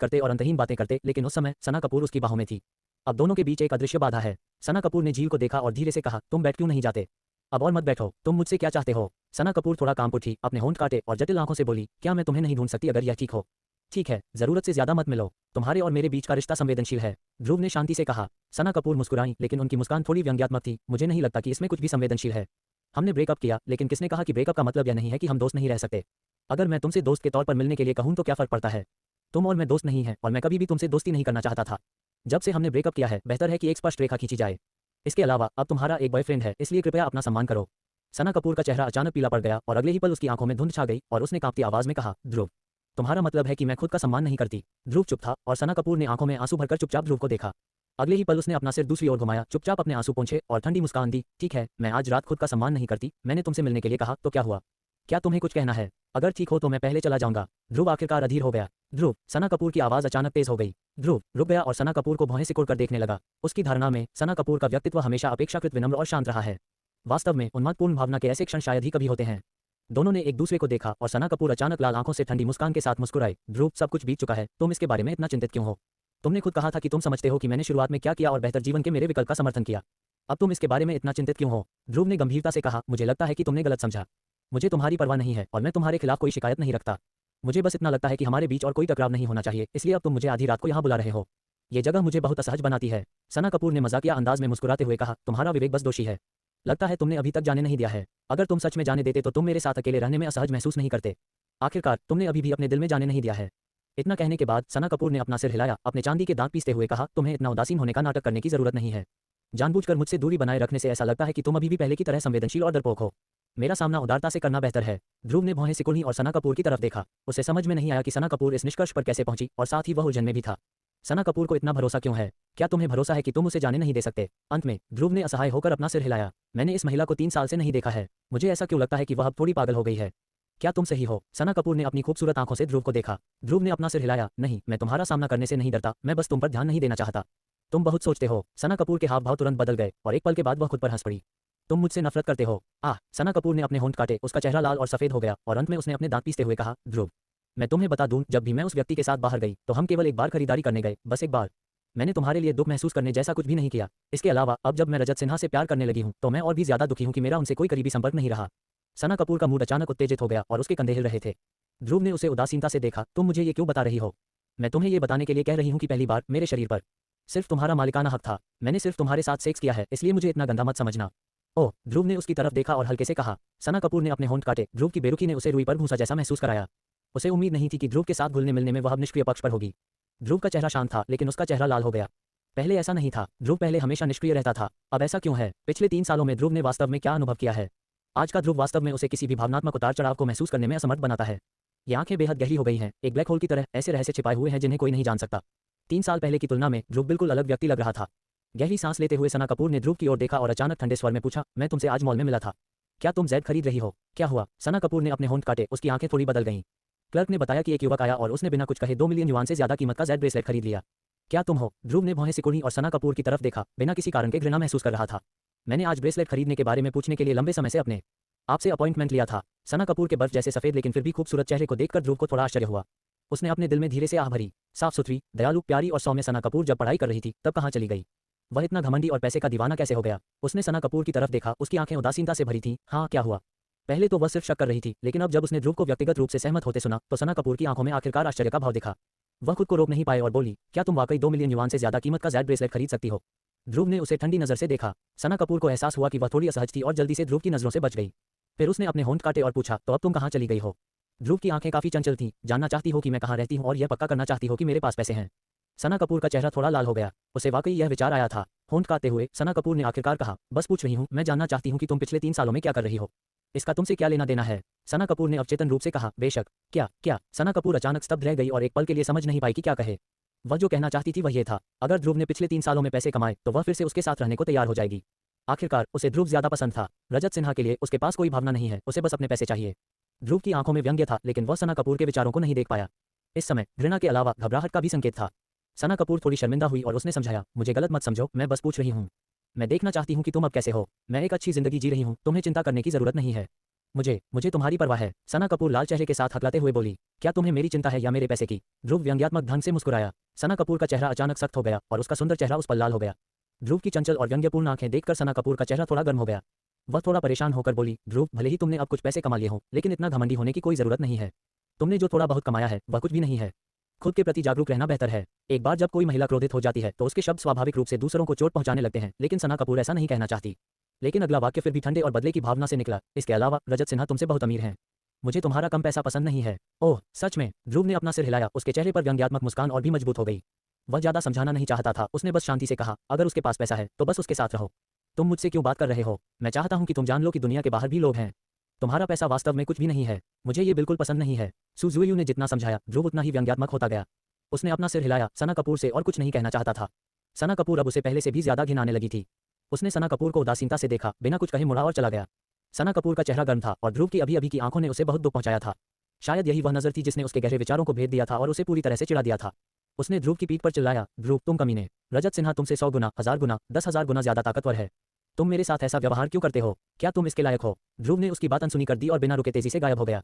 करते, लेकिन उस समय सना कपूर उसकी बाहों में थी। अब दोनों के बीच एक अदृश्य बाधा है। सना कपूर ने झील को देखा और धीरे से कहा, तुम बैठ क्यों नहीं जाते? अब और मत बैठो, तुम मुझसे क्या चाहते हो? सना कपूर थोड़ा कांप उठी, अपने होंठ काटे और जटिल आंखों से बोली, क्या मैं तुम्हें नहीं ढूंढ सकती अगर यह ठीक हो? ठीक है, जरूरत से ज्यादा मत मिलो। तुम्हारे और मेरे बीच का रिश्ता संवेदनशील है, ध्रुव ने शांति से कहा। सना कपूर मुस्कुराई, लेकिन उनकी मुस्कान थोड़ी व्यंग्यात्मक थी। मुझे नहीं लगता कि इसमें कुछ भी संवेदनशील है। हमने ब्रेकअप किया, लेकिन किसने कहा कि ब्रेकअप का मतलब यह नहीं है कि हम दोस्त नहीं रह सकते। अगर मैं तुमसे दोस्त के तौर पर मिलने के लिए कहूं तो क्या फर्क पड़ता है? तुम और मैं दोस्त नहीं है और मैं कभी भी तुमसे दोस्ती नहीं करना चाहता था। जब से हमने ब्रेकअप किया है, बेहतर है कि एक स्पष्ट रेखा खींची जाए। इसके अलावा अब तुम्हारा एक बॉयफ्रेंड है, इसलिए कृपया अपना सम्मान करो। सना कपूर का चेहरा अचानक पीला पड़ गया और अगले ही पल उसकी आंखों में धुंध छा गई और उसने कांपती आवाज में कहा, ध्रुव, तुम्हारा मतलब है कि मैं खुद का सम्मान नहीं करती? ध्रुव चुप था और सना कपूर ने आंखों में आंसू भरकर चुपचाप ध्रुव को देखा। अगले ही पल उसने अपना सिर दूसरी ओर घुमाया, चुपचाप अपने आंसू पोंछे और ठंडी मुस्कान दी। ठीक है, मैं आज रात खुद का सम्मान नहीं करती। मैंने तुमसे मिलने के लिए कहा तो क्या हुआ? क्या तुम्हें कुछ कहना है? अगर ठीक हो तो मैं पहले चला जाऊंगा। ध्रुव आखिरकार अधीर हो गया। ध्रुव, सना कपूर की आवाज अचानक तेज हो गई। ध्रुव रुक गया और सना कपूर को भौहें सिकुड़कर देखने लगा। उसकी धारणा में सना कपूर का व्यक्तित्व हमेशा अपेक्षाकृत विनम्र और शांत रहा है। वास्तव में उन्मादपूर्ण भावना के ऐसे क्षण शायद ही कभी होते हैं। दोनों ने एक दूसरे को देखा और सना कपूर अचानक लाल आंखों से ठंडी मुस्कान के साथ मुस्कुराई। ध्रुव, सब कुछ बीत चुका है, तुम इसके बारे में इतना चिंतित क्यों हो? तुमने खुद कहा था कि तुम समझते हो कि मैंने शुरुआत में क्या किया और बेहतर जीवन के मेरे विकल्प का समर्थन किया। अब तुम इसके बारे में इतना चिंतित क्यों हो? ध्रुव ने गंभीरता से कहा, मुझे लगता है कि तुमने गलत समझा। मुझे तुम्हारी परवाह नहीं है और मैं तुम्हारे खिलाफ कोई शिकायत नहीं रखता। मुझे बस इतना लगता है कि हमारे बीच और कोई टकराव नहीं होना चाहिए, इसलिए अब तुम मुझे आधी रात को यहाँ बुला रहे हो। ये जगह मुझे बहुत असहज बनाती है। सना कपूर ने मजाकिया अंदाज में मुस्कुराते हुए कहा, तुम्हारा विवेक बस दोषी है। लगता है तुमने अभी तक जाने नहीं दिया है। अगर तुम सच में जाने देते तो तुम मेरे साथ अकेले रहने में असहज महसूस नहीं करते। आखिरकार तुमने अभी भी अपने दिल में जाने नहीं दिया है। इतना कहने के बाद सना कपूर ने अपना सिर हिलाया, अपने चांदी के दांत पीसते हुए कहा, तुम्हें इतना उदासीन होने का नाटक करने की जरूरत नहीं है। जानबूझकर मुझसे दूरी बनाए रखने से ऐसा लगता है कि तुम अभी भी पहले की तरह संवेदनशील और डरपोक हो। मेरा सामना उदारता से करना बेहतर है। ध्रुव ने भौहें सिकुड़ी और सना कपूर की तरफ देखा। उसे समझ में नहीं आया कि सना कपूर इस निष्कर्ष पर कैसे पहुंची और साथ ही वह उलझन में भी था। सना कपूर को इतना भरोसा क्यों है? क्या तुम्हें भरोसा है कि तुम उसे जाने नहीं दे सकते? अंत में ध्रुव ने असहाय होकर अपना सिर हिलाया। मैंने इस महिला को 3 साल से नहीं देखा है। मुझे ऐसा क्यों लगता है कि वह अब थोड़ी पागल हो गई है। क्या तुम सही हो? सना कपूर ने अपनी खूबसूरत आंखों से ध्रुव को देखा। ध्रुव ने अपना सिर हिलाया। नहीं, मैं तुम्हारा सामना करने से नहीं डरता, मैं बस तुम पर ध्यान नहीं देना चाहता। तुम बहुत सोचते हो। सना कपूर के हाव भाव तुरंत बदल गए और एक पल के बाद वह खुद पर हंस पड़ी। तुम मुझसे नफरत करते हो। आह! सना कपूर ने अपने होंठ काटे। उसका चेहरा लाल और सफेद हो गया और अंत में उसने अपने दांत पीसते हुए कहा, ध्रुव, मैं तुम्हें बता दूं, जब भी मैं उस व्यक्ति के साथ बाहर गई तो हम केवल एक बार खरीदारी करने गए, बस एक बार। मैंने तुम्हारे लिए दुख महसूस करने जैसा कुछ भी नहीं किया। इसके अलावा अब जब मैं रजत सिन्हा से प्यार करने लगी हूं तो मैं और भी ज्यादा दुखी हूं कि मेरा उनसे कोई करीबी संपर्क नहीं रहा। सना कपूर का मूड अचानक उत्तेजित हो गया और उसके कंधे हिल रहे थे। ध्रुव ने उसे उदासीनता से देखा। तुम मुझे ये क्यों बता रही हो? मैं तुम्हें ये बताने के लिए कह रही हूँ कि पहली बार मेरे शरीर पर सिर्फ तुम्हारा मालिकाना हक था। मैंने सिर्फ तुम्हारे साथ सेक्स किया है, इसलिए मुझे इतना गंदा मत समझना। ओह! ध्रुव ने उसकी तरफ देखा और हल्के से कहा। सना कपूर ने अपने होंठ काटे। ध्रुव की बेरुखी ने उसे रुई पर भूसा जैसा महसूस कराया। उसे उम्मीद नहीं थी कि ध्रुव के साथ घुलने मिलने में वह अब निष्क्रिय पक्ष पर होगी। ध्रुव का चेहरा शांत था, लेकिन उसका चेहरा लाल हो गया। पहले ऐसा नहीं था। ध्रुव पहले हमेशा निष्क्रिय रहता था। अब ऐसा क्यों है? पिछले 3 सालों में ध्रुव ने वास्तव में क्या अनुभव किया है? आज का ध्रुव वास्तव में उसे किसी भी भावनात्मक उतार चढ़ाव को महसूस करने में असमर्थ बनाता है। ये आंखें बेहद गहरी हो गई हैं, एक ब्लैक होल की तरह। ऐसे रहस्य छिपाए हुए हैं जिन्हें कोई नहीं जान सकता। 3 साल पहले की तुलना में ध्रुव बिल्कुल अलग व्यक्ति लग रहा था। गहरी सांस लेते हुए सना कपूर ने ध्रुव की ओर देखा और अचानक ठंडे स्वर में पूछा, मैं तुमसे आज मॉल में मिला था। क्या तुम जेड खरीद रही हो? क्या हुआ? सना कपूर ने अपने होंठ काटे। उसकी आंखें थोड़ी बदल गईं। क्लर्क ने बताया कि एक युवक आया और उसने बिना कुछ कहे 2 मिलियन युआन से ज्यादा कीमत का जेड ब्रेसलेट खरीद लिया। क्या तुम हो? ध्रुव ने भौहें सिकुड़ी और सना कपूर की तरफ देखा। बिना किसी कारण के घृणा महसूस कर रहा था। मैंने आज ब्रेसलेट खरीदने के बारे में पूछने के लिए लंबे समय से अपने आपसे अपॉइंटमेंट लिया था। सना कपूर के बर्फ जैसे सफेद लेकिन फिर भी खूबसूरत चेहरे को देखकर ध्रुव को थोड़ा आश्चर्य हुआ। उसने अपने दिल में धीरे से आह भरी। साफ सुथरी, दयालु, प्यारी और सौम्य सना कपूर जब पढ़ाई कर रही थी तब कहाँ चली गई? वह इतना घमंडी और पैसे का दीवाना कैसे हो गया? उसने सना कपूर की तरफ देखा। उसकी आंखें उदासीनता से भरी थीं। हाँ, क्या हुआ? पहले तो वह सिर्फ शक कर रही थी, लेकिन अब जब उसने ध्रुव को व्यक्तिगत रूप से सहमत होते सुना तो सना कपूर की आंखों में आखिरकार आश्चर्य का भाव दिखा। वह खुद को रोक नहीं पाए और बोली, क्या तुम वाकई 2 मिलियन युआन से ज्यादा कीमत का जेड ब्रेसलेट खरीद सकती हो? ध्रुव ने उसे ठंडी नजर से देखा। सना कपूर को एहसास हुआ कि वह थोड़ी असहज थी और जल्दी से ध्रुव की नजरों से बच गई। फिर उसने अपने होंठ काटे और पूछा, तो अब तुम कहाँ चली गई हो? ध्रुव की आंखें काफी चंचल थीं। जानना चाहती हो कि मैं कहाँ रहती हूँ और यह पक्का करना चाहती हो कि मेरे पास पैसे हैं? सना कपूर का चेहरा थोड़ा लाल हो गया। उसे वाकई यह विचार आया था। होंठ काटते हुए सना कपूर ने आखिरकार कहा, बस पूछ रही हूँ, मैं जानना चाहती हूँ कि तुम पिछले 3 सालों में क्या कर रही हो। इसका तुमसे क्या लेना देना है? सना कपूर ने अवचेतन रूप से कहा, बेशक। क्या? सना कपूर अचानक स्तब्ध रह गई और एक पल के लिए समझ नहीं पाई कि क्या कहे। वह जो कहना चाहती थी वह ये था, अगर ध्रुव ने पिछले 3 सालों में पैसे कमाए तो वह फिर से उसके साथ रहने को तैयार हो जाएगी। आखिरकार उसे ध्रुव ज्यादा पसंद था। रजत सिन्हा के लिए उसके पास कोई भावना नहीं है, उसे बस अपने पैसे चाहिए। ध्रुव की आंखों में व्यंग्य था, लेकिन वह सना कपूर के विचारों को नहीं देख पाया। इस समय घृणा के अलावा घबराहट का भी संकेत था। सना कपूर थोड़ी शर्मिंदा हुई और उसने समझाया, मुझे गलत मत समझो, मैं बस पूछ रही हूँ। मैं देखना चाहती हूँ कि तुम अब कैसे हो। मैं एक अच्छी जिंदगी जी रही हूँ, तुम्हें चिंता करने की जरूरत नहीं है। मुझे तुम्हारी परवाह है। सना कपूर लाल चेहरे के साथ हकलाते हुए बोली, क्या तुम्हें मेरी चिंता है या मेरे पैसे की? ध्रुव व्यंग्यात्मक ढंग से मुस्कुराया। सना कपूर का चेहरा अचानक सख्त हो गया और उसका सुंदर चेहरा उस पर लाल हो गया। ध्रुव की चंचल और व्यंग्यपूर्ण आंखें देखकर सना कपूर का चेहरा थोड़ा गर्म हो गया। वह थोड़ा परेशान होकर बोली, ध्रुव, भले ही तुमने अब कुछ पैसे कमा लिए हों, लेकिन इतना घमंडी होने की कोई जरूरत नहीं है। तुमने जो थोड़ा बहुत कमाया है वह कुछ भी नहीं है। खुद के प्रति जागरूक रहना बेहतर है। एक बार जब कोई महिला क्रोधित हो जाती है तो उसके शब्द स्वाभाविक रूप से दूसरों को चोट पहुंचाने लगते हैं, लेकिन सना कपूर ऐसा नहीं कहना चाहती। लेकिन अगला वाक्य फिर भी ठंडे और बदले की भावना से निकला, इसके अलावा रजत सिन्हा तुमसे बहुत अमीर हैं। मुझे तुम्हारा कम पैसा पसंद नहीं है। ओह, सच में? ध्रुव ने अपना सिर हिलाया। उसके चेहरे पर व्यंग्यात्मक मुस्कान और भी मजबूत हो गई। वह ज्यादा समझाना नहीं चाहता था। उसने बस शांति से कहा, अगर उसके पास पैसा है तो बस उसके साथ रहो। तुम मुझसे क्यों बात कर रहे हो? मैं चाहता हूं कि तुम जान लो कि दुनिया के बाहर भी लोग हैं। तुम्हारा पैसा वास्तव में कुछ भी नहीं है। मुझे ये बिल्कुल पसंद नहीं है। सुजुयू ने जितना समझाया ध्रुव उतना ही व्यंग्यात्मक होता गया। उसने अपना सिर हिलाया। सना कपूर से और कुछ नहीं कहना चाहता था। सना कपूर अब उसे पहले से भी ज्यादा घिन आने लगी थी। उसने सना कपूर को उदासीनता से देखा, बिना कुछ कहे मुड़ा और चला गया। सना कपूर का चेहरा गर्म था और ध्रुव की अभी अभी की आंखों ने उसे बहुत दुख पहुंचाया था। शायद यही वह नजर थी जिसने उसके गहरे विचारों को भेद दिया था और उसे पूरी तरह से चिढ़ा दिया था। उसने ध्रुव की पीठ पर चिल्लाया, ध्रुव, तुम कमीने! रजत सिन्हा तुमसे 100 गुना, 1000 गुना, 10,000 गुना ज्यादा ताकतवर है। तुम मेरे साथ ऐसा व्यवहार क्यों करते हो? क्या तुम इसके लायक हो? ध्रुव ने उसकी बात अनसुनी कर दी और बिना रुके तेजी से गायब हो गया।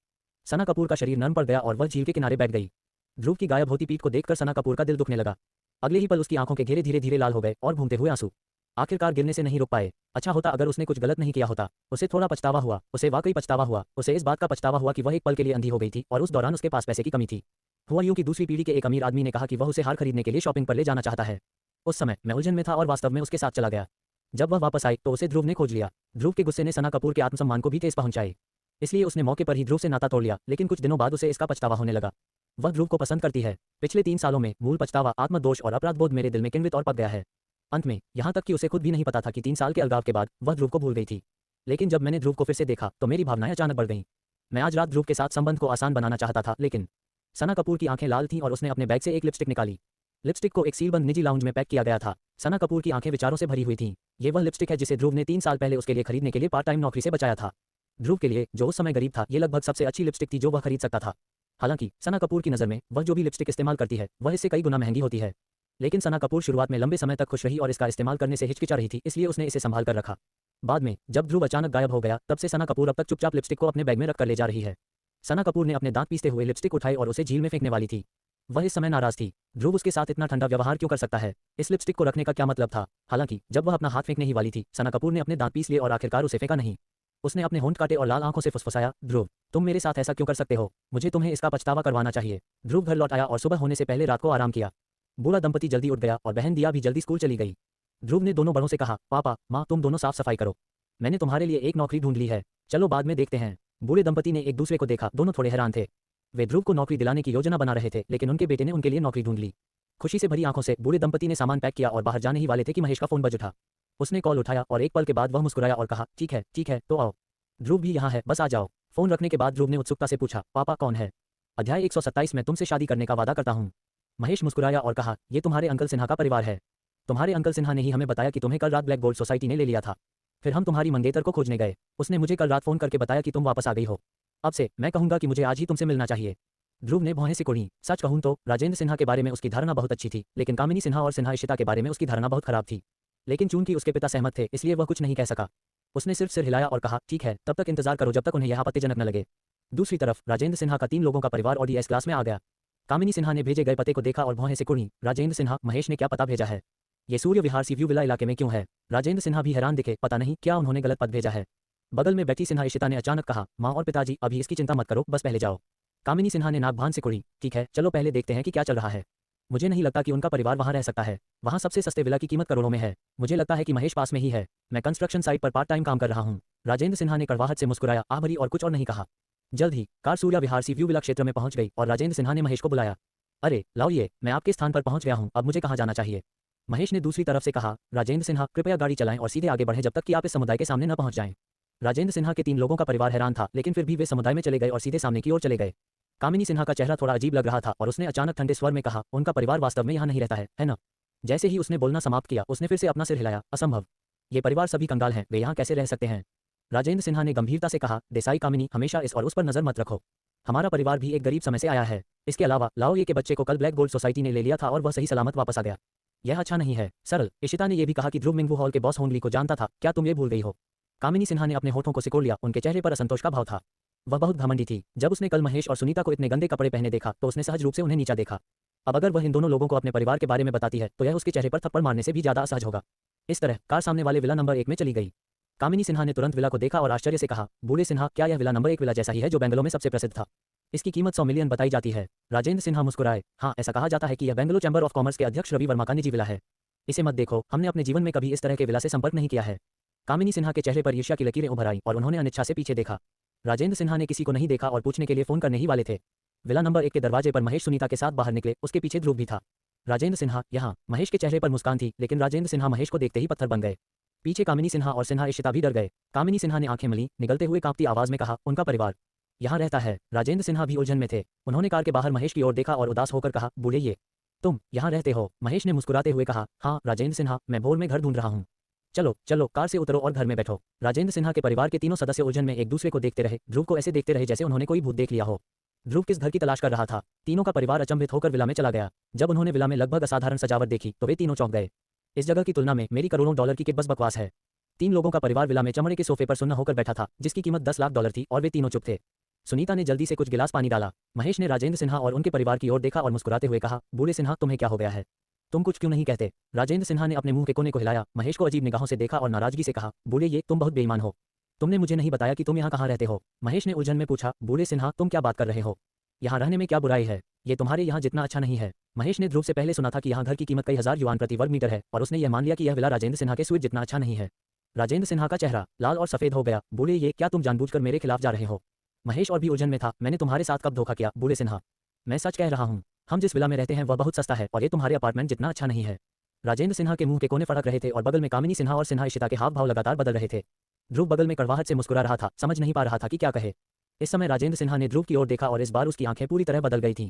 सना कपूर का शरीर नर्म पड़ गया और वह झील के किनारे बैठ गई। ध्रुव की गायब होती पीठ को देखकर सना कपूर का दिल दुखने लगा। अगले ही पल उसकी आंखों के घेरे धीरे धीरे लाल हो गए और घूमते हुए आंसू आखिरकार गिरने से नहीं रुक पाए। अच्छा होता अगर उसने कुछ गलत नहीं किया होता। उसे थोड़ा पछतावा हुआ। उसे वाकई पछतावा हुआ। उसे इस बात का पछतावा हुआ कि वह एक पल के लिए अंधी हो गई थी और उस दौरान उसके पास पैसे की कमी थी। हुआ यूं कि दूसरी पीढ़ी के एक अमीर आदमी ने कहा कि वह उसे हार खरीदने के लिए शॉपिंग पर ले जाना चाहता है। उस समय मैं उलझन में था और वास्तव में उसके साथ चला गया। जब वह वापस आई तो उसे ध्रुव ने खोज लिया। ध्रुव के गुस्से ने सना कपूर के आत्मसम्मान को भी ठेस पहुंचाई। इसलिए उसने मौके पर ही ध्रुव से नाता तोड़ लिया, लेकिन कुछ दिनों बाद उसे इसका पछतावा होने लगा। वह ध्रुव को पसंद करती है। पिछले 3 सालों में मूल पछतावा, आत्मदोष और अपराधबोध मेरे दिल में किण्वित और पक गया है। अंत में यहाँ तक कि उसे खुद भी नहीं पता था कि 3 साल के अलगाव के बाद वह ध्रुव को भूल गई थी। लेकिन जब मैंने ध्रुव को फिर से देखा तो मेरी भावनाएं अचानक बढ़ गईं। मैं आज रात ध्रुव के साथ संबंध को आसान बनाना चाहता था, लेकिन सना कपूर की आंखें लाल थीं और उसने अपने बैग से एक लिपस्टिक निकाली। लिपस्टिक को एक सीलबंद निजी लाउंज में पैक किया गया था। सना कपूर की आंखें विचारों से भरी हुई थीं। ये वह लिपस्टिक है जिसे ध्रुव ने 3 साल पहले उसके लिए खरीदने के लिए पार्ट टाइम नौकरी से बचाया था। ध्रुव के लिए, जो उस समय गरीब था, ये लगभग सबसे अच्छी लिपस्टिक थी जो वह खरीद सकता था। हालांकि सना कपूर की नज़र में वह जो भी लिपस्टिक इस्तेमाल करती है वह इससे कई गुना महंगी होती है। लेकिन सना कपूर शुरुआत में लंबे समय तक खुश रही और इसका इस्तेमाल करने से हिचकिचा रही थी, इसलिए उसने इसे संभाल कर रखा। बाद में जब ध्रुव अचानक गायब हो गया, तब से सना कपूर अब तक चुपचाप लिपस्टिक को अपने बैग में रखकर ले जा रही है। सना कपूर ने अपने दांत पीसते हुए लिपस्टिक उठाई और उसे झील में फेंकने वाली थी। वह इस समय नाराज थी। ध्रुव उसके साथ इतना ठंडा व्यवहार क्यों कर सकता है? इस लिपस्टिक को रखने का क्या मतलब था? हालांकि जब वह अपना हाथ फेंकने ही वाली थी, सना कपूर ने अपने दांत पीस लिए और आखिरकार उसे फेंका नहीं। उसने अपने होंठ काटे और लाल आंखों से फुसफुसाया, ध्रुव, तुम मेरे साथ ऐसा क्यों कर सकते हो? मुझे तुम्हें इसका पछतावा करवाना चाहिए। ध्रुव घर लौट आया और सुबह होने से पहले रात को आराम किया। बूढ़ा दंपति जल्दी उठ गया और बहन दिया भी जल्दी स्कूल चली गई। ध्रुव ने दोनों बड़ों से कहा, पापा, माँ, तुम दोनों साफ सफाई करो। मैंने तुम्हारे लिए एक नौकरी ढूंढ ली है। चलो बाद में देखते हैं। बूढ़े दंपति ने एक दूसरे को देखा। दोनों थोड़े हैरान थे। वे ध्रुव को नौकरी दिलाने की योजना बना रहे थे, लेकिन उनके बेटे ने उनके लिए नौकरी ढूंढ ली। खुशी से भरी आंखों से बूढ़े दंपति ने सामान पैक किया और बाहर जाने ही वाले थे कि महेश का फोन बज उठा। उसने कॉल उठाया और एक पल के बाद वह मुस्कुराया और कहा, ठीक है, तो आओ। ध्रुव भी यहाँ है, बस आ जाओ। फोन रखने के बाद ध्रुव ने उत्सुकता से पूछा, पापा कौन है? अध्याय 127 में तुमसे शादी करने का वादा करता हूँ। महेश मुस्कुराया और कहा, ये तुम्हारे अंकल सिन्हा का परिवार है। तुम्हारे अंकल सिन्हा ने ही हमें बताया कि तुम्हें कल रात ब्लैक गोल्ड सोसाइटी ने ले लिया था। फिर हम तुम्हारी मंगेतर को खोजने गए। उसने मुझे कल रात फोन करके बताया कि तुम वापस आ गई हो। अब से मैं कहूंगा कि मुझे आज ही तुमसे मिलना चाहिए। ध्रुव ने भौहें सिकुड़ी। सच कहूं तो राजेंद्र सिन्हा के बारे में उसकी धारणा बहुत अच्छी थी, लेकिन कामिनी सिन्हा और सिन्हा इशिता के बारे में उसकी धारणा बहुत खराब थी। लेकिन चूंकि उसके पिता सहमत थे, इसलिए वह कुछ नहीं कह सका। उसने सिर्फ सिर हिलाया और कहा, ठीक है, तब तक इंतजार करो जब तक उन्हें यह आपत्तिजनक न लगे। दूसरी तरफ राजेंद्र सिन्हा का 3 लोगों का परिवार ODS क्लास में आ गया। कामिनी सिन्हा ने भेजे गए पते को देखा और भौहें सिकुड़ी। राजेंद्र सिन्हा, महेश ने क्या पता भेजा है? ये सूर्य विहार सी व्यू विला इलाके में क्यों है? राजेंद्र सिन्हा भी हैरान दिखे। पता नहीं क्या उन्होंने गलत पद भेजा है। बगल में बैठी सिन्हा इशिता ने अचानक कहा, माँ और पिताजी, अभी इसकी चिंता मत करो, बस पहले जाओ। कामिनी सिन्हा ने नाक भान सिकुड़ी। ठीक है, चलो पहले देखते हैं कि क्या चल रहा है। मुझे नहीं लगता कि उनका परिवार वहां रह सकता है। वहां सबसे सस्ते विला की कीमत करोड़ों में है। मुझे लगता है कि महेश पास में ही है। मैं कंस्ट्रक्शन साइट पर पार्ट टाइम काम कर रहा हूँ। राजेंद्र सिन्हा ने कड़वाहट से मुस्कुराया, भरी और कुछ और नहीं कहा। जल्द ही कार सूर्या विहार सी व्यू विला क्षेत्र में पहुंच गई और राजेंद्र सिन्हा ने महेश को बुलाया। अरे लाओ ये, मैं आपके स्थान पर पहुंच गया हूं, अब मुझे कहां जाना चाहिए? महेश ने दूसरी तरफ से कहा, राजेंद्र सिन्हा, कृपया गाड़ी चलाएं और सीधे आगे बढ़ें जब तक कि आप इस समुदाय के सामने न पहुंच जाएं। राजेंद्र सिन्हा के 3 लोगों का परिवार हैरान था, लेकिन फिर भी वे समुदाय में चले गए और सीधे सामने की ओर चले गए। कामिनी सिन्हा का चेहरा थोड़ा अजीब लग रहा था और उसने अचानक ठंडे स्वर में कहा, उनका परिवार वास्तव में यहाँ नहीं रहता है ना? जैसे ही उसने बोलना समाप्त किया, उसने फिर से अपना सिर हिलाया, असंभव। ये परिवार सभी कंगाल हैं, वे यहाँ कैसे रह सकते हैं? राजेंद्र सिन्हा ने गंभीरता से कहा, देसाई कामिनी, हमेशा इस और उस पर नजर मत रखो। हमारा परिवार भी एक गरीब समय से आया है। इसके अलावा लाओ ये के बच्चे को कल ब्लैक गोल्ड सोसाइटी ने ले लिया था और वह सही सलामत वापस आ गया। यह अच्छा नहीं है। सरल, इशिता ने यह भी कहा कि ध्रुव मिंगवू हॉल के बॉस होंगली को जानता था, क्या तुम ये भूल गई हो? कामिनी सिन्हा ने अपने होठों को सिकोड़ लिया। उनके चेहरे पर असंतोष का भाव था। वह बहुत घमंडी थी। जब उसने कल महेश और सुनीता को इतने गंदे कपड़े पहने देखा तो उसने सहज रूप से उन्हें नीचा देखा। अब अगर वह इन दोनों लोगों को अपने परिवार के बारे में बताती है तो यह उसके चेहरे पर थप्पड़ मारने से भी ज्यादा असहज होगा। इस तरह कार सामने वाले विला नंबर 1 में चली गई। कामिनी सिन्हा ने तुरंत विला को देखा और आश्चर्य से कहा, बूढ़े सिन्हा, क्या यह विला नंबर 1 विला जैसा ही है जो बेंगलोर में सबसे प्रसिद्ध था? इसकी कीमत 100 मिलियन बताई जाती है। राजेंद्र सिन्हा मुस्कुराए। हाँ, ऐसा कहा जाता है कि यह बेंगलोर चैंबर ऑफ कॉमर्स के अध्यक्ष रवि वर्मा का निजी विला है। इसे मत देखो, हमने अपने जीवन में कभी इस तरह के विला से संपर्क नहीं किया है। कामिनी सिन्हा के चेहरे पर ईर्ष्या की लकीरें उभर आईं और उन्होंने अनिच्छा से पीछे देखा। राजेंद्र सिन्हा ने किसी को नहीं देखा और पूछने के लिए फोन करने ही वाले थे। विला नंबर 1 के दरवाजे पर महेश सुनीता के साथ बाहर निकले। उसके पीछे ध्रुव भी था। राजेंद्र सिन्हा, यहाँ। महेश के चेहरे पर मुस्कान थी, लेकिन राजेंद्र सिन्हा महेश को देखते ही पत्थर बन गए। पीछे कामिनी सिन्हा और सिन्हा इशिता भी डर गए। कामिनी सिन्हा ने आंखें मली, निगलते हुए कांपती आवाज में कहा, उनका परिवार यहाँ रहता है। राजेंद्र सिन्हा भी उलझन में थे। उन्होंने कार के बाहर महेश की ओर देखा और उदास होकर कहा, बूढ़े, ये तुम यहाँ रहते हो? महेश ने मुस्कुराते हुए कहा, हाँ राजेंद्र सिन्हा, मैं भोर में घर ढूंढ रहा हूँ। चलो चलो, कार से उतरो और घर में बैठो। राजेंद्र सिन्हा के परिवार के तीनों सदस्य उलझन में एक दूसरे को देखते रहे। ध्रुव को ऐसे देखते रहे जैसे उन्होंने कोई भूत देख लिया हो। ध्रुव किस घर की तलाश कर रहा था? तीनों का परिवार अचंभित होकर विला में चला गया। जब उन्होंने विला में लगभग असाधारण सजावट देखी तो वे तीनों चौंक गए। इस जगह की तुलना में मेरी करोड़ों डॉलर की किट बस बकवास है। 3 लोगों का परिवार विला में चमड़े के सोफे पर सुन्न होकर बैठा था, जिसकी कीमत 10 लाख डॉलर थी, और वे तीनों चुप थे। सुनीता ने जल्दी से कुछ गिलास पानी डाला। महेश ने राजेंद्र सिन्हा और उनके परिवार की ओर देखा और मुस्कुराते हुए कहा, बूढ़े सिन्हा, तुम्हें क्या हो गया है? तुम कुछ क्यों नहीं कहते? राजेंद्र सिन्हा ने अपने मुंह के कोने को हिलाया, महेश को अजीब निगाहों से देखा और नाराजगी से कहा, बूढ़े, ये तुम बहुत बेईमान हो। तुमने मुझे नहीं बताया कि तुम यहाँ कहाँ रहते हो। महेश ने उलझन में पूछा, बूढ़े सिन्हा, तुम क्या बात कर रहे हो? यहाँ रहने में क्या बुराई है? ये तुम्हारे यहाँ जितना अच्छा नहीं है। महेश ने ध्रुव से पहले सुना था कि यहाँ घर की कीमत कई हजार युआन प्रति वर्ग मीटर है और उसने यह मान लिया कि यह विला राजेंद्र सिन्हा के स्वीट जितना अच्छा नहीं है। राजेंद्र सिन्हा का चेहरा लाल और सफेद हो गया। बूढ़े, ये क्या तुम जानबूझकर मेरे खिलाफ जा रहे हो? महेश और भी उलझन में था। मैंने तुम्हारे साथ कब धोखा किया बूढ़े सिन्हा? मैं सच कह रहा हूँ, हम जिस विला में रहते हैं वह बहुत सस्ता है और ये तुम्हारे अपार्टमेंट जितना अच्छा नहीं है। राजेंद्र सिन्हा के मुंह के कोने फड़क रहे थे और बगल में कामिनी सिन्हा और सिन्हा इशिता के हाव भाव लगातार बदल रहे थे। ध्रुव बगल में कड़वाहट से मुस्कुरा रहा था, समझ नहीं पा रहा था कि क्या कहे। इस समय राजेंद्र सिन्हा ने ध्रुव की ओर देखा और इस बार उसकी आंखें पूरी तरह बदल गई थीं।